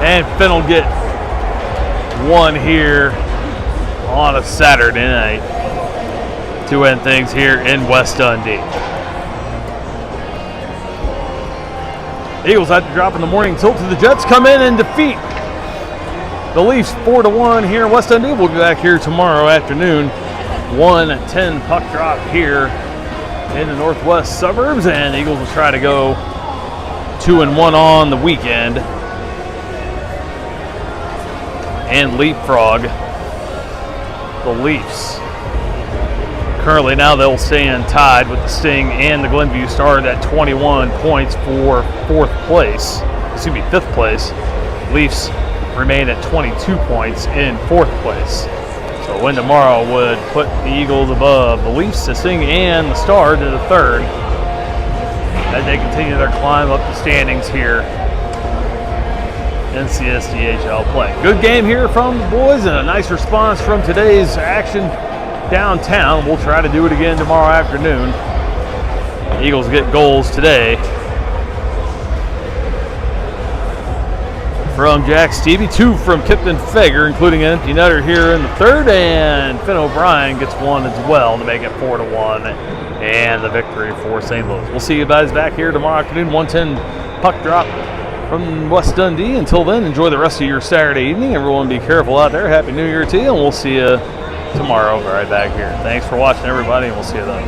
And Finn will get one here on a Saturday night to end things here in West Dundee. Eagles have to drop in the morning tilt to the Jets, come in and defeat the Leafs 4-1 here in West Dundee. We'll be back here tomorrow afternoon. 1-10 puck drop here in the northwest suburbs, and the Eagles will try to go 2-1 on the weekend and leapfrog the Leafs. Currently now they'll stand tied with the Sting and the Glenview Stars at 21 points for fifth place. Leafs remain at 22 points in fourth place. So a win tomorrow would put the Eagles above the Leafs, the Sting, and the Stars to the third as they continue their climb up the standings here in CSDHL play. Good game here from the boys and a nice response from today's action downtown. We'll try to do it again tomorrow afternoon. The Eagles get goals today from Jack Stevie, 2 from Kipton Fager, including an empty netter here in the third, and Finn O'Brien gets one as well to make it 4-1 and the victory for St. Louis. We'll see you guys back here tomorrow afternoon, 1:10 puck drop from West Dundee. Until then, enjoy the rest of your Saturday evening. Everyone be careful out there. Happy New Year to you, and we'll see you tomorrow right back here. Thanks for watching, everybody, and we'll see you then.